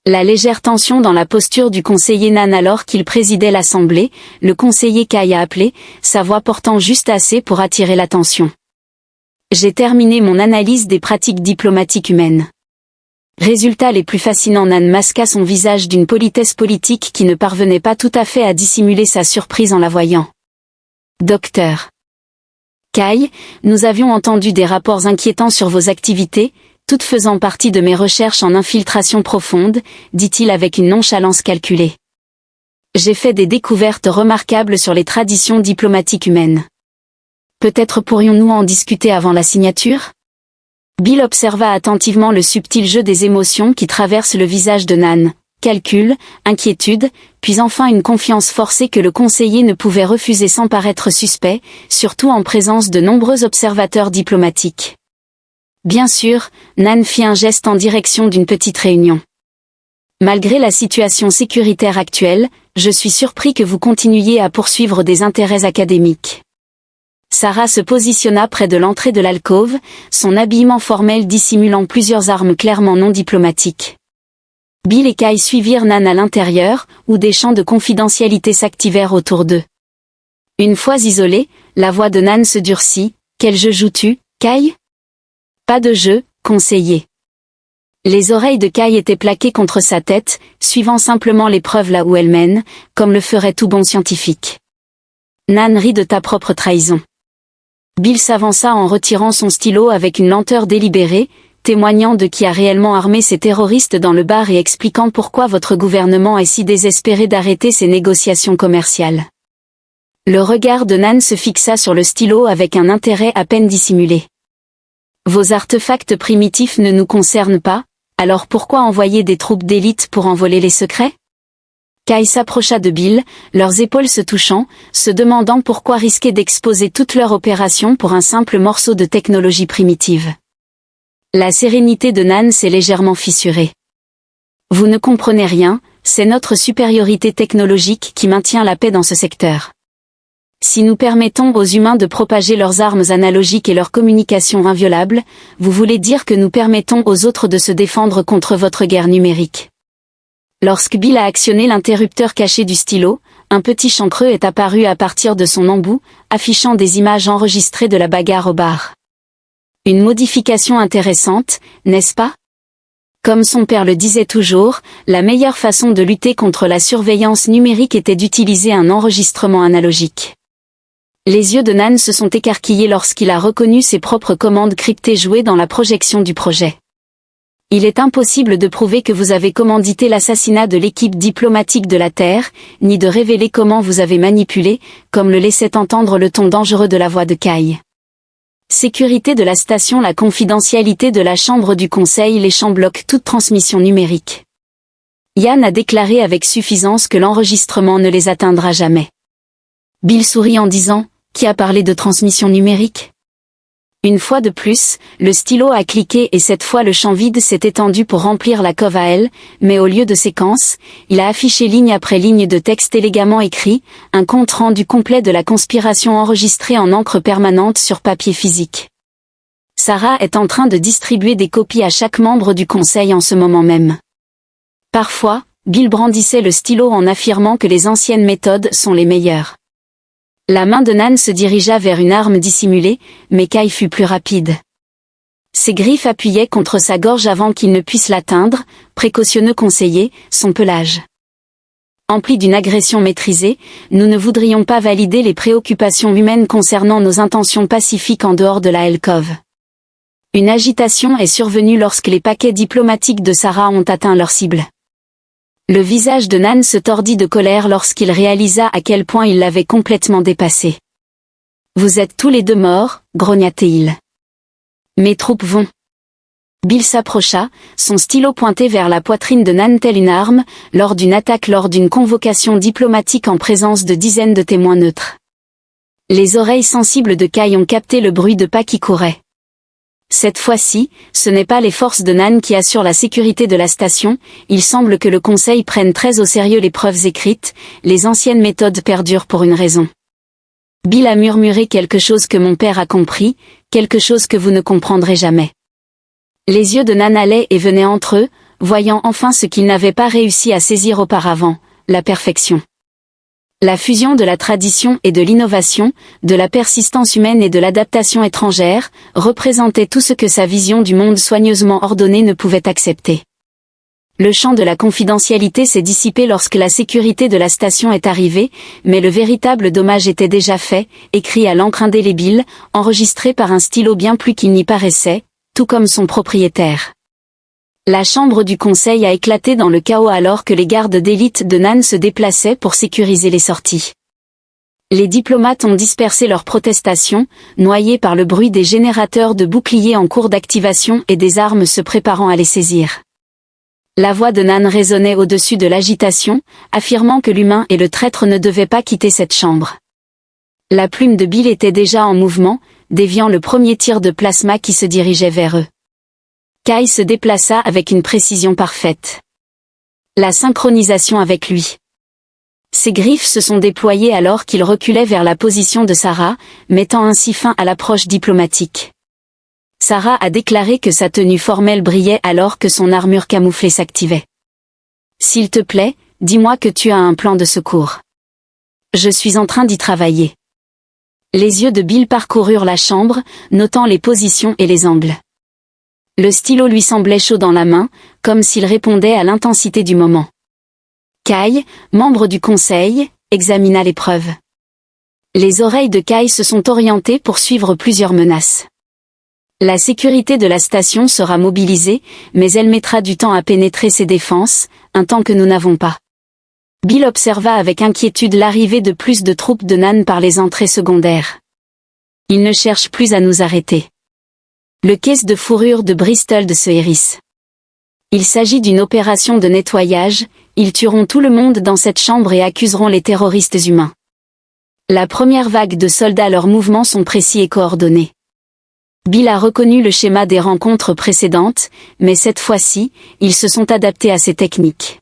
La légère tension dans la posture du conseiller Nan alors qu'il présidait l'assemblée, le conseiller Kay a appelé, sa voix portant juste assez pour attirer l'attention. J'ai terminé mon analyse des pratiques diplomatiques humaines. Résultat les plus fascinants. Nan masqua son visage d'une politesse politique qui ne parvenait pas tout à fait à dissimuler sa surprise en la voyant. Docteur Kay, nous avions entendu des rapports inquiétants sur vos activités, toutes faisant partie de mes recherches en infiltration profonde, dit-il avec une nonchalance calculée. J'ai fait des découvertes remarquables sur les traditions diplomatiques humaines. Peut-être pourrions-nous en discuter avant la signature? Bill observa attentivement le subtil jeu des émotions qui traverse le visage de Nan. Calcul, inquiétude, puis enfin une confiance forcée que le conseiller ne pouvait refuser sans paraître suspect, surtout en présence de nombreux observateurs diplomatiques. Bien sûr, Nan fit un geste en direction d'une petite réunion. Malgré la situation sécuritaire actuelle, je suis surpris que vous continuiez à poursuivre des intérêts académiques. Sarah se positionna près de l'entrée de l'alcôve, son habillement formel dissimulant plusieurs armes clairement non diplomatiques. Bill et Kay suivirent Nan à l'intérieur, où des champs de confidentialité s'activèrent autour d'eux. Une fois isolée, la voix de Nan se durcit. Quel jeu joues-tu, Kay? Pas de jeu, conseiller. Les oreilles de Kay étaient plaquées contre sa tête, suivant simplement l'épreuve là où elle mène, comme le ferait tout bon scientifique. Nan rit de ta propre trahison. Bill s'avança en retirant son stylo avec une lenteur délibérée, témoignant de qui a réellement armé ces terroristes dans le bar et expliquant pourquoi votre gouvernement est si désespéré d'arrêter ces négociations commerciales. Le regard de Nan se fixa sur le stylo avec un intérêt à peine dissimulé. Vos artefacts primitifs ne nous concernent pas, alors pourquoi envoyer des troupes d'élite pour en voler les secrets? Kai s'approcha de Bill, leurs épaules se touchant, se demandant pourquoi risquer d'exposer toute leur opération pour un simple morceau de technologie primitive. La sérénité de Nan s'est légèrement fissurée. Vous ne comprenez rien, c'est notre supériorité technologique qui maintient la paix dans ce secteur. Si nous permettons aux humains de propager leurs armes analogiques et leurs communications inviolables, vous voulez dire que nous permettons aux autres de se défendre contre votre guerre numérique. Lorsque Bill a actionné l'interrupteur caché du stylo, un petit champ creux est apparu à partir de son embout, affichant des images enregistrées de la bagarre au bar. Une modification intéressante, n'est-ce pas? Comme son père le disait toujours, la meilleure façon de lutter contre la surveillance numérique était d'utiliser un enregistrement analogique. Les yeux de Nan se sont écarquillés lorsqu'il a reconnu ses propres commandes cryptées jouées dans la projection du projet. Il est impossible de prouver que vous avez commandité l'assassinat de l'équipe diplomatique de la Terre, ni de révéler comment vous avez manipulé, comme le laissait entendre le ton dangereux de la voix de Kai. Sécurité de la station, la confidentialité de la chambre du conseil, les champs bloquent toute transmission numérique. Yann a déclaré avec suffisance que l'enregistrement ne les atteindra jamais. Bill sourit en disant, qui a parlé de transmission numérique? Une fois de plus, le stylo a cliqué et cette fois le champ vide s'est étendu pour remplir la cove à elle, mais au lieu de séquence, il a affiché ligne après ligne de texte élégamment écrit, un compte rendu complet de la conspiration enregistrée en encre permanente sur papier physique. Sarah est en train de distribuer des copies à chaque membre du conseil en ce moment même. Parfois, Bill brandissait le stylo en affirmant que les anciennes méthodes sont les meilleures. La main de Nan se dirigea vers une arme dissimulée, mais Kai fut plus rapide. Ses griffes appuyaient contre sa gorge avant qu'il ne puisse l'atteindre, précautionneux conseiller, son pelage. Empli d'une agression maîtrisée, nous ne voudrions pas valider les préoccupations humaines concernant nos intentions pacifiques en dehors de la alcôve. Une agitation est survenue lorsque les paquets diplomatiques de Sarah ont atteint leur cible. Le visage de Nan se tordit de colère lorsqu'il réalisa à quel point il l'avait complètement dépassé. « Vous êtes tous les deux morts, grogna-t-il. Mes troupes vont. » Bill s'approcha, son stylo pointé vers la poitrine de Nan telle une arme, lors d'une attaque lors d'une convocation diplomatique en présence de dizaines de témoins neutres. Les oreilles sensibles de Kai ont capté le bruit de pas qui couraient. Cette fois-ci, ce n'est pas les forces de Nan qui assurent la sécurité de la station, il semble que le Conseil prenne très au sérieux les preuves écrites, les anciennes méthodes perdurent pour une raison. Bill a murmuré quelque chose que mon père a compris, quelque chose que vous ne comprendrez jamais. Les yeux de Nan allaient et venaient entre eux, voyant enfin ce qu'ils n'avaient pas réussi à saisir auparavant, la perfection. La fusion de la tradition et de l'innovation, de la persistance humaine et de l'adaptation étrangère, représentait tout ce que sa vision du monde soigneusement ordonné ne pouvait accepter. Le champ de la confidentialité s'est dissipé lorsque la sécurité de la station est arrivée, mais le véritable dommage était déjà fait, écrit à l'encre indélébile, enregistré par un stylo bien plus qu'il n'y paraissait, tout comme son propriétaire. La chambre du conseil a éclaté dans le chaos alors que les gardes d'élite de Nan se déplaçaient pour sécuriser les sorties. Les diplomates ont dispersé leurs protestations, noyés par le bruit des générateurs de boucliers en cours d'activation et des armes se préparant à les saisir. La voix de Nan résonnait au-dessus de l'agitation, affirmant que l'humain et le traître ne devaient pas quitter cette chambre. La plume de Bill était déjà en mouvement, déviant le premier tir de plasma qui se dirigeait vers eux. Kai se déplaça avec une précision parfaite. La synchronisation avec lui. Ses griffes se sont déployées alors qu'il reculait vers la position de Sarah, mettant ainsi fin à l'approche diplomatique. Sarah a déclaré que sa tenue formelle brillait alors que son armure camouflée s'activait. « S'il te plaît, dis-moi que tu as un plan de secours. Je suis en train d'y travailler. » Les yeux de Bill parcoururent la chambre, notant les positions et les angles. Le stylo lui semblait chaud dans la main, comme s'il répondait à l'intensité du moment. Kai, membre du conseil, examina les preuves. Les oreilles de Kai se sont orientées pour suivre plusieurs menaces. La sécurité de la station sera mobilisée, mais elle mettra du temps à pénétrer ses défenses, un temps que nous n'avons pas. Bill observa avec inquiétude l'arrivée de plus de troupes de Nan par les entrées secondaires. Ils ne cherchent plus à nous arrêter. Le caisse de fourrure de Bristol de se hérisse. Il s'agit d'une opération de nettoyage, ils tueront tout le monde dans cette chambre et accuseront les terroristes humains. La première vague de soldats, leurs mouvements sont précis et coordonnés. Bill a reconnu le schéma des rencontres précédentes, mais cette fois-ci, ils se sont adaptés à ces techniques.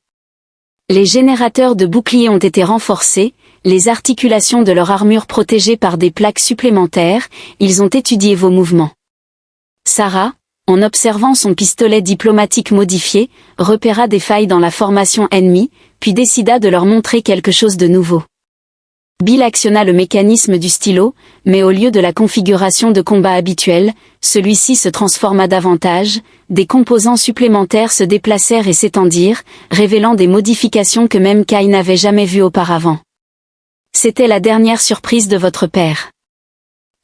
Les générateurs de boucliers ont été renforcés, les articulations de leur armure protégées par des plaques supplémentaires, ils ont étudié vos mouvements. Sarah, en observant son pistolet diplomatique modifié, repéra des failles dans la formation ennemie, puis décida de leur montrer quelque chose de nouveau. Bill actionna le mécanisme du stylo, mais au lieu de la configuration de combat habituelle, celui-ci se transforma davantage, des composants supplémentaires se déplacèrent et s'étendirent, révélant des modifications que même Kai n'avait jamais vues auparavant. C'était la dernière surprise de votre père.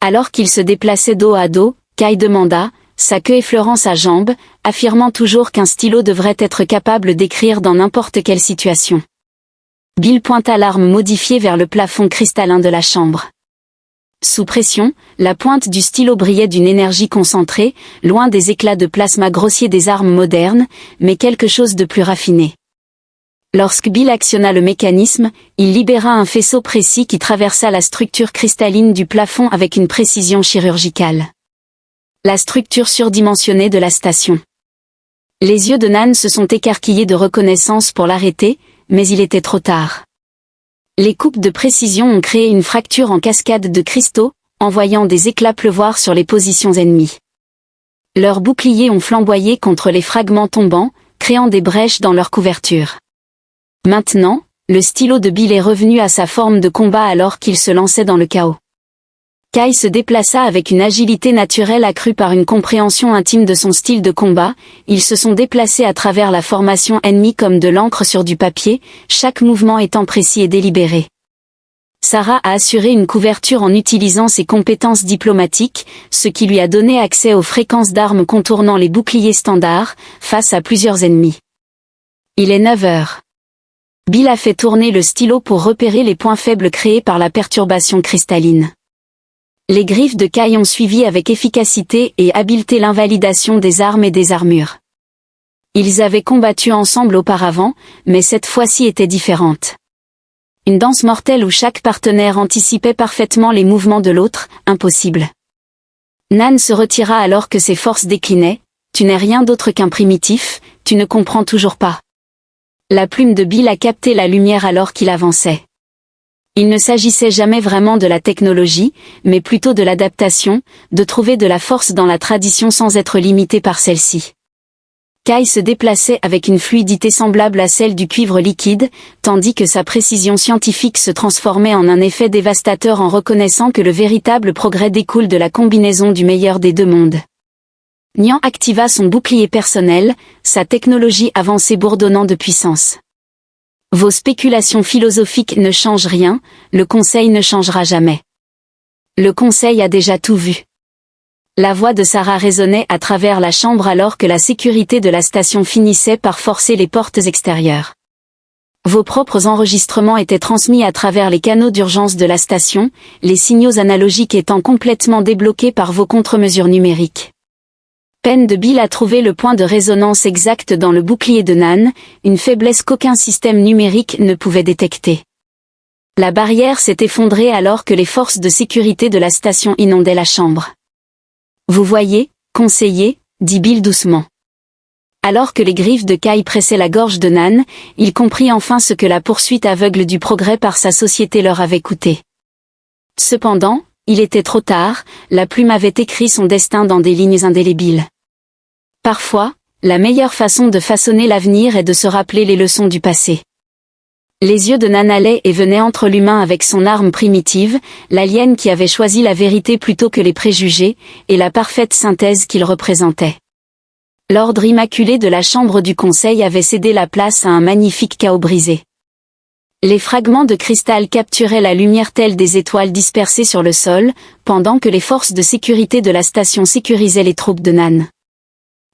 Alors qu'il se déplaçait dos à dos, Kai demanda, sa queue effleurant sa jambe, affirmant toujours qu'un stylo devrait être capable d'écrire dans n'importe quelle situation. Bill pointa l'arme modifiée vers le plafond cristallin de la chambre. Sous pression, la pointe du stylo brillait d'une énergie concentrée, loin des éclats de plasma grossiers des armes modernes, mais quelque chose de plus raffiné. Lorsque Bill actionna le mécanisme, il libéra un faisceau précis qui traversa la structure cristalline du plafond avec une précision chirurgicale. La structure surdimensionnée de la station. Les yeux de Nan se sont écarquillés de reconnaissance pour l'arrêter, mais il était trop tard. Les coupes de précision ont créé une fracture en cascade de cristaux, envoyant des éclats pleuvoir sur les positions ennemies. Leurs boucliers ont flamboyé contre les fragments tombants, créant des brèches dans leur couverture. Maintenant, le stylo de Bill est revenu à sa forme de combat alors qu'il se lançait dans le chaos. Kai se déplaça avec une agilité naturelle accrue par une compréhension intime de son style de combat, ils se sont déplacés à travers la formation ennemie comme de l'encre sur du papier, chaque mouvement étant précis et délibéré. Sarah a assuré une couverture en utilisant ses compétences diplomatiques, ce qui lui a donné accès aux fréquences d'armes contournant les boucliers standards, face à plusieurs ennemis. Il est 9 heures. Bill a fait tourner le stylo pour repérer les points faibles créés par la perturbation cristalline. Les griffes de Kai ont suivi avec efficacité et habileté l'invalidation des armes et des armures. Ils avaient combattu ensemble auparavant, mais cette fois-ci était différente. Une danse mortelle où chaque partenaire anticipait parfaitement les mouvements de l'autre, impossible. Nan se retira alors que ses forces déclinaient. Tu n'es rien d'autre qu'un primitif, tu ne comprends toujours pas. La plume de Bill a capté la lumière alors qu'il avançait. Il ne s'agissait jamais vraiment de la technologie, mais plutôt de l'adaptation, de trouver de la force dans la tradition sans être limité par celle-ci. Kai se déplaçait avec une fluidité semblable à celle du cuivre liquide, tandis que sa précision scientifique se transformait en un effet dévastateur en reconnaissant que le véritable progrès découle de la combinaison du meilleur des deux mondes. Nian activa son bouclier personnel, sa technologie avancée bourdonnant de puissance. Vos spéculations philosophiques ne changent rien, le Conseil ne changera jamais. Le Conseil a déjà tout vu. La voix de Sarah résonnait à travers la chambre alors que la sécurité de la station finissait par forcer les portes extérieures. Vos propres enregistrements étaient transmis à travers les canaux d'urgence de la station, les signaux analogiques étant complètement débloqués par vos contre-mesures numériques. Peine de Bill a trouvé le point de résonance exact dans le bouclier de Nan, une faiblesse qu'aucun système numérique ne pouvait détecter. La barrière s'est effondrée alors que les forces de sécurité de la station inondaient la chambre. Vous voyez, conseiller, dit Bill doucement. Alors que les griffes de Kai pressaient la gorge de Nan, il comprit enfin ce que la poursuite aveugle du progrès par sa société leur avait coûté. Cependant, il était trop tard, la plume avait écrit son destin dans des lignes indélébiles. Parfois, la meilleure façon de façonner l'avenir est de se rappeler les leçons du passé. Les yeux de Nan allaient et venaient entre l'humain avec son arme primitive, l'alien qui avait choisi la vérité plutôt que les préjugés, et la parfaite synthèse qu'il représentait. L'ordre immaculé de la chambre du conseil avait cédé la place à un magnifique chaos brisé. Les fragments de cristal capturaient la lumière telle des étoiles dispersées sur le sol, pendant que les forces de sécurité de la station sécurisaient les troupes de Nan.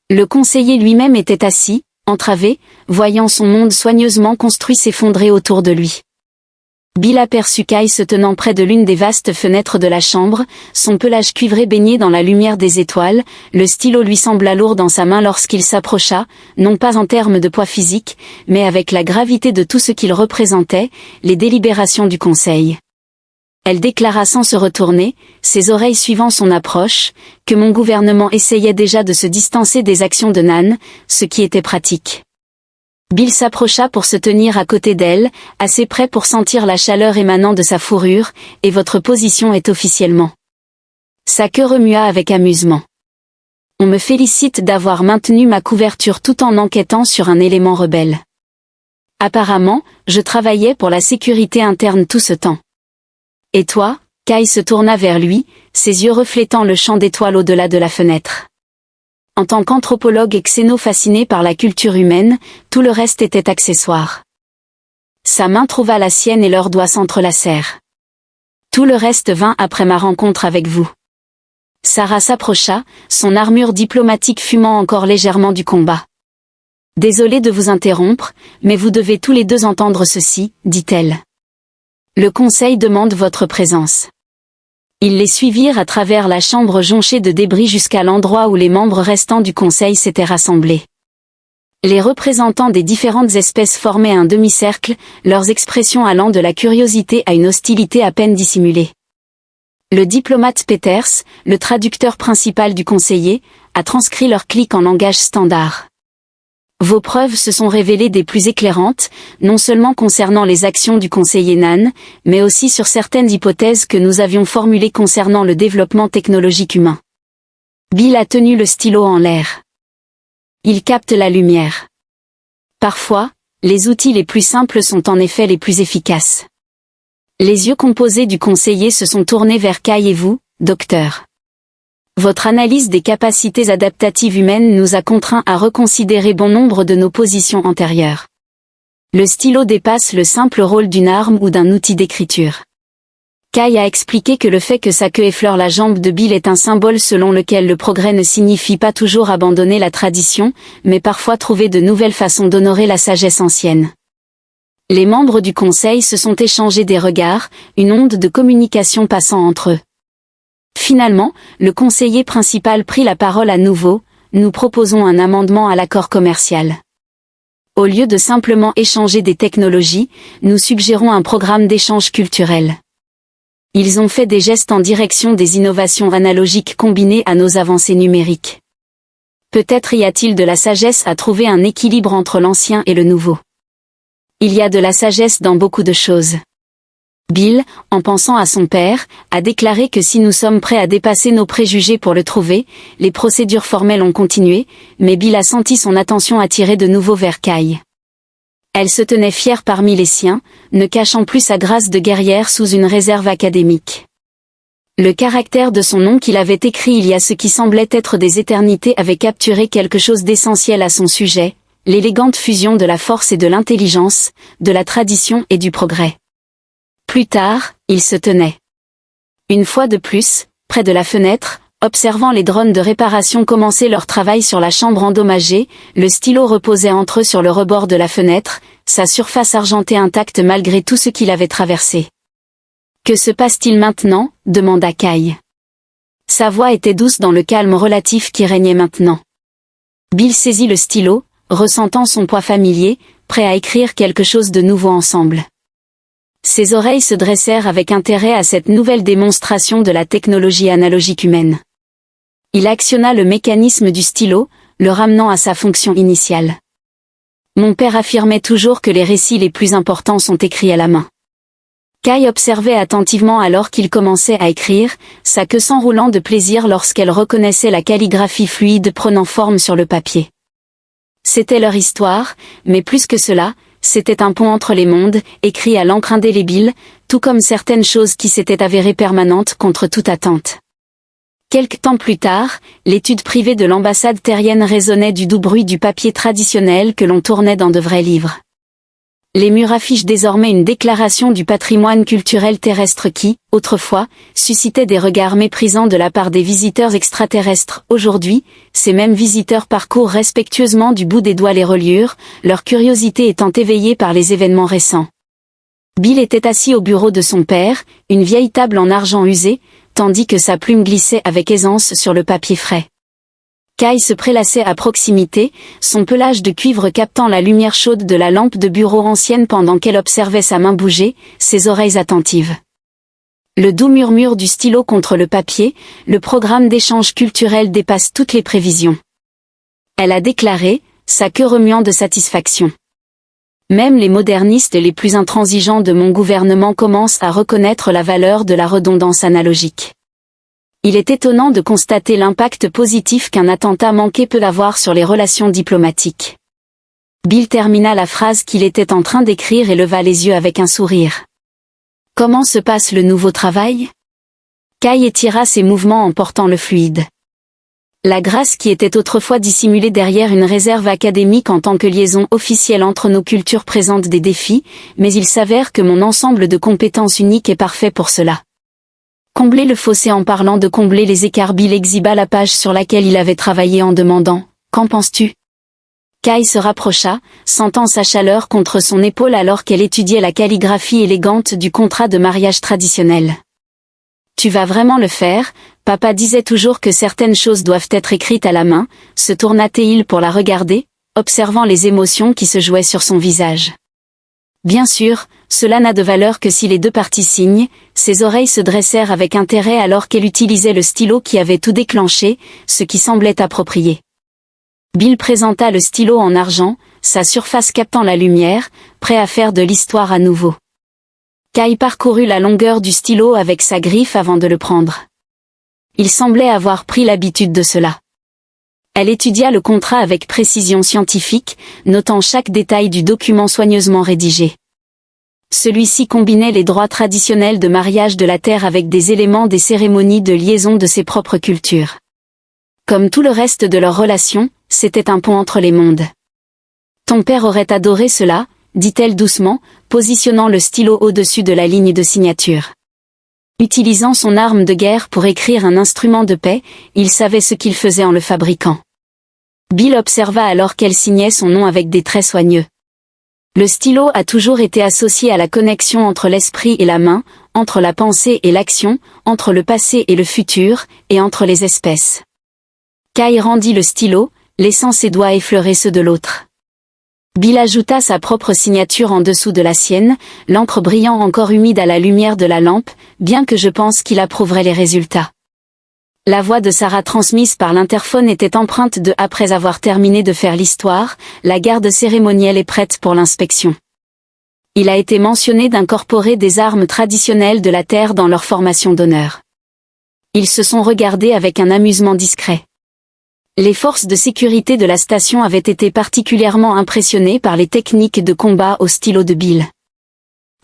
Le conseiller lui-même était assis, entravé, voyant son monde soigneusement construit s'effondrer autour de lui. Bill aperçut Kai se tenant près de l'une des vastes fenêtres de la chambre, son pelage cuivré baigné dans la lumière des étoiles, le stylo lui sembla lourd dans sa main lorsqu'il s'approcha, non pas en termes de poids physique, mais avec la gravité de tout ce qu'il représentait, les délibérations du conseil. Elle déclara sans se retourner, ses oreilles suivant son approche, que mon gouvernement essayait déjà de se distancer des actions de Nan, ce qui était pratique. Bill s'approcha pour se tenir à côté d'elle, assez près pour sentir la chaleur émanant de sa fourrure, et votre position est officiellement. Sa queue remua avec amusement. On me félicite d'avoir maintenu ma couverture tout en enquêtant sur un élément rebelle. Apparemment, je travaillais pour la sécurité interne tout ce temps. Et toi? Kai se tourna vers lui, ses yeux reflétant le champ d'étoiles au-delà de la fenêtre. En tant qu'anthropologue et xéno fasciné par la culture humaine, tout le reste était accessoire. Sa main trouva la sienne et leurs doigts s'entrelacèrent. Tout le reste vint après ma rencontre avec vous. Sarah s'approcha, son armure diplomatique fumant encore légèrement du combat. Désolée de vous interrompre, mais vous devez tous les deux entendre ceci, dit-elle. Le conseil demande votre présence. Ils les suivirent à travers la chambre jonchée de débris jusqu'à l'endroit où les membres restants du conseil s'étaient rassemblés. Les représentants des différentes espèces formaient un demi-cercle, leurs expressions allant de la curiosité à une hostilité à peine dissimulée. Le diplomate Peters, le traducteur principal du conseiller, a transcrit leur clic en langage standard. Vos preuves se sont révélées des plus éclairantes, non seulement concernant les actions du conseiller Nan, mais aussi sur certaines hypothèses que nous avions formulées concernant le développement technologique humain. Bill a tenu le stylo en l'air. Il capte la lumière. Parfois, les outils les plus simples sont en effet les plus efficaces. Les yeux composés du conseiller se sont tournés vers Kai et vous, docteur. Votre analyse des capacités adaptatives humaines nous a contraints à reconsidérer bon nombre de nos positions antérieures. Le stylo dépasse le simple rôle d'une arme ou d'un outil d'écriture. Kai a expliqué que le fait que sa queue effleure la jambe de Bill est un symbole selon lequel le progrès ne signifie pas toujours abandonner la tradition, mais parfois trouver de nouvelles façons d'honorer la sagesse ancienne. Les membres du conseil se sont échangés des regards, une onde de communication passant entre eux. Finalement, le conseiller principal prit la parole à nouveau, nous proposons un amendement à l'accord commercial. Au lieu de simplement échanger des technologies, nous suggérons un programme d'échange culturel. Ils ont fait des gestes en direction des innovations analogiques combinées à nos avancées numériques. Peut-être y a-t-il de la sagesse à trouver un équilibre entre l'ancien et le nouveau. Il y a de la sagesse dans beaucoup de choses. Bill, en pensant à son père, a déclaré que si nous sommes prêts à dépasser nos préjugés pour le trouver, les procédures formelles ont continué, mais Bill a senti son attention attirée de nouveau vers Kai. Elle se tenait fière parmi les siens, ne cachant plus sa grâce de guerrière sous une réserve académique. Le caractère de son nom qu'il avait écrit il y a ce qui semblait être des éternités avait capturé quelque chose d'essentiel à son sujet, l'élégante fusion de la force et de l'intelligence, de la tradition et du progrès. Plus tard, il se tenait. Une fois de plus, près de la fenêtre, observant les drones de réparation commencer leur travail sur la chambre endommagée, le stylo reposait entre eux sur le rebord de la fenêtre, sa surface argentée intacte malgré tout ce qu'il avait traversé. « Que se passe-t-il maintenant » demanda Kai. Sa voix était douce dans le calme relatif qui régnait maintenant. Bill saisit le stylo, ressentant son poids familier, prêt à écrire quelque chose de nouveau ensemble. Ses oreilles se dressèrent avec intérêt à cette nouvelle démonstration de la technologie analogique humaine. Il actionna le mécanisme du stylo, le ramenant à sa fonction initiale. Mon père affirmait toujours que les récits les plus importants sont écrits à la main. Kai observait attentivement alors qu'il commençait à écrire, sa queue s'enroulant de plaisir lorsqu'elle reconnaissait la calligraphie fluide prenant forme sur le papier. C'était leur histoire, mais plus que cela, c'était un pont entre les mondes, écrit à l'encre indélébile, tout comme certaines choses qui s'étaient avérées permanentes contre toute attente. Quelque temps plus tard, l'étude privée de l'ambassade terrienne résonnait du doux bruit du papier traditionnel que l'on tournait dans de vrais livres. Les murs affichent désormais une déclaration du patrimoine culturel terrestre qui, autrefois, suscitait des regards méprisants de la part des visiteurs extraterrestres. Aujourd'hui, ces mêmes visiteurs parcourent respectueusement du bout des doigts les reliures, leur curiosité étant éveillée par les événements récents. Bill était assis au bureau de son père, une vieille table en argent usé, tandis que sa plume glissait avec aisance sur le papier frais. Kay se prélassait à proximité, son pelage de cuivre captant la lumière chaude de la lampe de bureau ancienne pendant qu'elle observait sa main bouger, ses oreilles attentives. Le doux murmure du stylo contre le papier, le programme d'échange culturel dépasse toutes les prévisions. Elle a déclaré, sa queue remuant de satisfaction. Même les modernistes les plus intransigeants de mon gouvernement commencent à reconnaître la valeur de la redondance analogique. Il est étonnant de constater l'impact positif qu'un attentat manqué peut avoir sur les relations diplomatiques. Bill termina la phrase qu'il était en train d'écrire et leva les yeux avec un sourire. Comment se passe le nouveau travail? Kay étira ses mouvements en portant le fluide. La grâce qui était autrefois dissimulée derrière une réserve académique en tant que liaison officielle entre nos cultures présente des défis, mais il s'avère que mon ensemble de compétences uniques est parfait pour cela. Combler le fossé en parlant de combler les écarts. Bill exhiba la page sur laquelle il avait travaillé en demandant « Qu'en penses-tu » Kay se rapprocha, sentant sa chaleur contre son épaule alors qu'elle étudiait la calligraphie élégante du contrat de mariage traditionnel. « Tu vas vraiment le faire, papa disait toujours que certaines choses doivent être écrites à la main », se tourna-t-il pour la regarder, observant les émotions qui se jouaient sur son visage. Bien sûr, cela n'a de valeur que si les deux parties signent. Ses oreilles se dressèrent avec intérêt alors qu'elle utilisait le stylo qui avait tout déclenché, ce qui semblait approprié. Bill présenta le stylo en argent, sa surface captant la lumière, prêt à faire de l'histoire à nouveau. Kay parcourut la longueur du stylo avec sa griffe avant de le prendre. Il semblait avoir pris l'habitude de cela. Elle étudia le contrat avec précision scientifique, notant chaque détail du document soigneusement rédigé. Celui-ci combinait les droits traditionnels de mariage de la terre avec des éléments des cérémonies de liaison de ses propres cultures. Comme tout le reste de leur relation, c'était un pont entre les mondes. Ton père aurait adoré cela, dit-elle doucement, positionnant le stylo au-dessus de la ligne de signature. Utilisant son arme de guerre pour écrire un instrument de paix, il savait ce qu'il faisait en le fabriquant. Bill observa alors qu'elle signait son nom avec des traits soigneux. Le stylo a toujours été associé à la connexion entre l'esprit et la main, entre la pensée et l'action, entre le passé et le futur, et entre les espèces. Kay rendit le stylo, laissant ses doigts effleurer ceux de l'autre. Bill ajouta sa propre signature en dessous de la sienne, l'encre brillant encore humide à la lumière de la lampe, bien que je pense qu'il approuverait les résultats. La voix de Sarah transmise par l'interphone était empreinte de « Après avoir terminé de faire l'histoire, la garde cérémonielle est prête pour l'inspection. Il a été mentionné d'incorporer des armes traditionnelles de la terre dans leur formation d'honneur. » Ils se sont regardés avec un amusement discret. Les forces de sécurité de la station avaient été particulièrement impressionnées par les techniques de combat au stylo de Bill.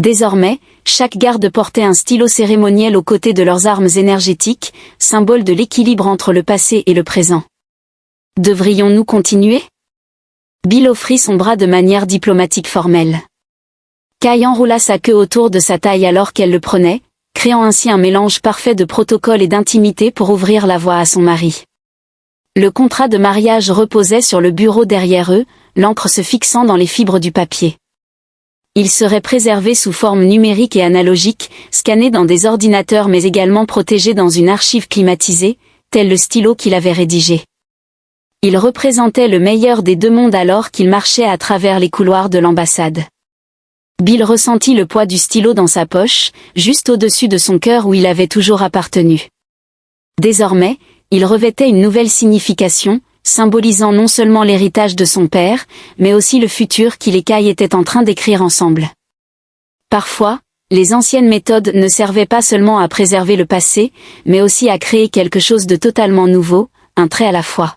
Désormais, chaque garde portait un stylo cérémoniel aux côtés de leurs armes énergétiques, symbole de l'équilibre entre le passé et le présent. Devrions-nous continuer? Bill offrit son bras de manière diplomatique formelle. Kay enroula sa queue autour de sa taille alors qu'elle le prenait, créant ainsi un mélange parfait de protocole et d'intimité pour ouvrir la voie à son mari. Le contrat de mariage reposait sur le bureau derrière eux, l'encre se fixant dans les fibres du papier. Il serait préservé sous forme numérique et analogique, scanné dans des ordinateurs mais également protégé dans une archive climatisée, tel le stylo qu'il avait rédigé. Il représentait le meilleur des deux mondes alors qu'il marchait à travers les couloirs de l'ambassade. Bill ressentit le poids du stylo dans sa poche, juste au-dessus de son cœur où il avait toujours appartenu. Désormais, il revêtait une nouvelle signification, symbolisant non seulement l'héritage de son père, mais aussi le futur qu'il et Kay étaient en train d'écrire ensemble. Parfois, les anciennes méthodes ne servaient pas seulement à préserver le passé, mais aussi à créer quelque chose de totalement nouveau, un trait à la fois.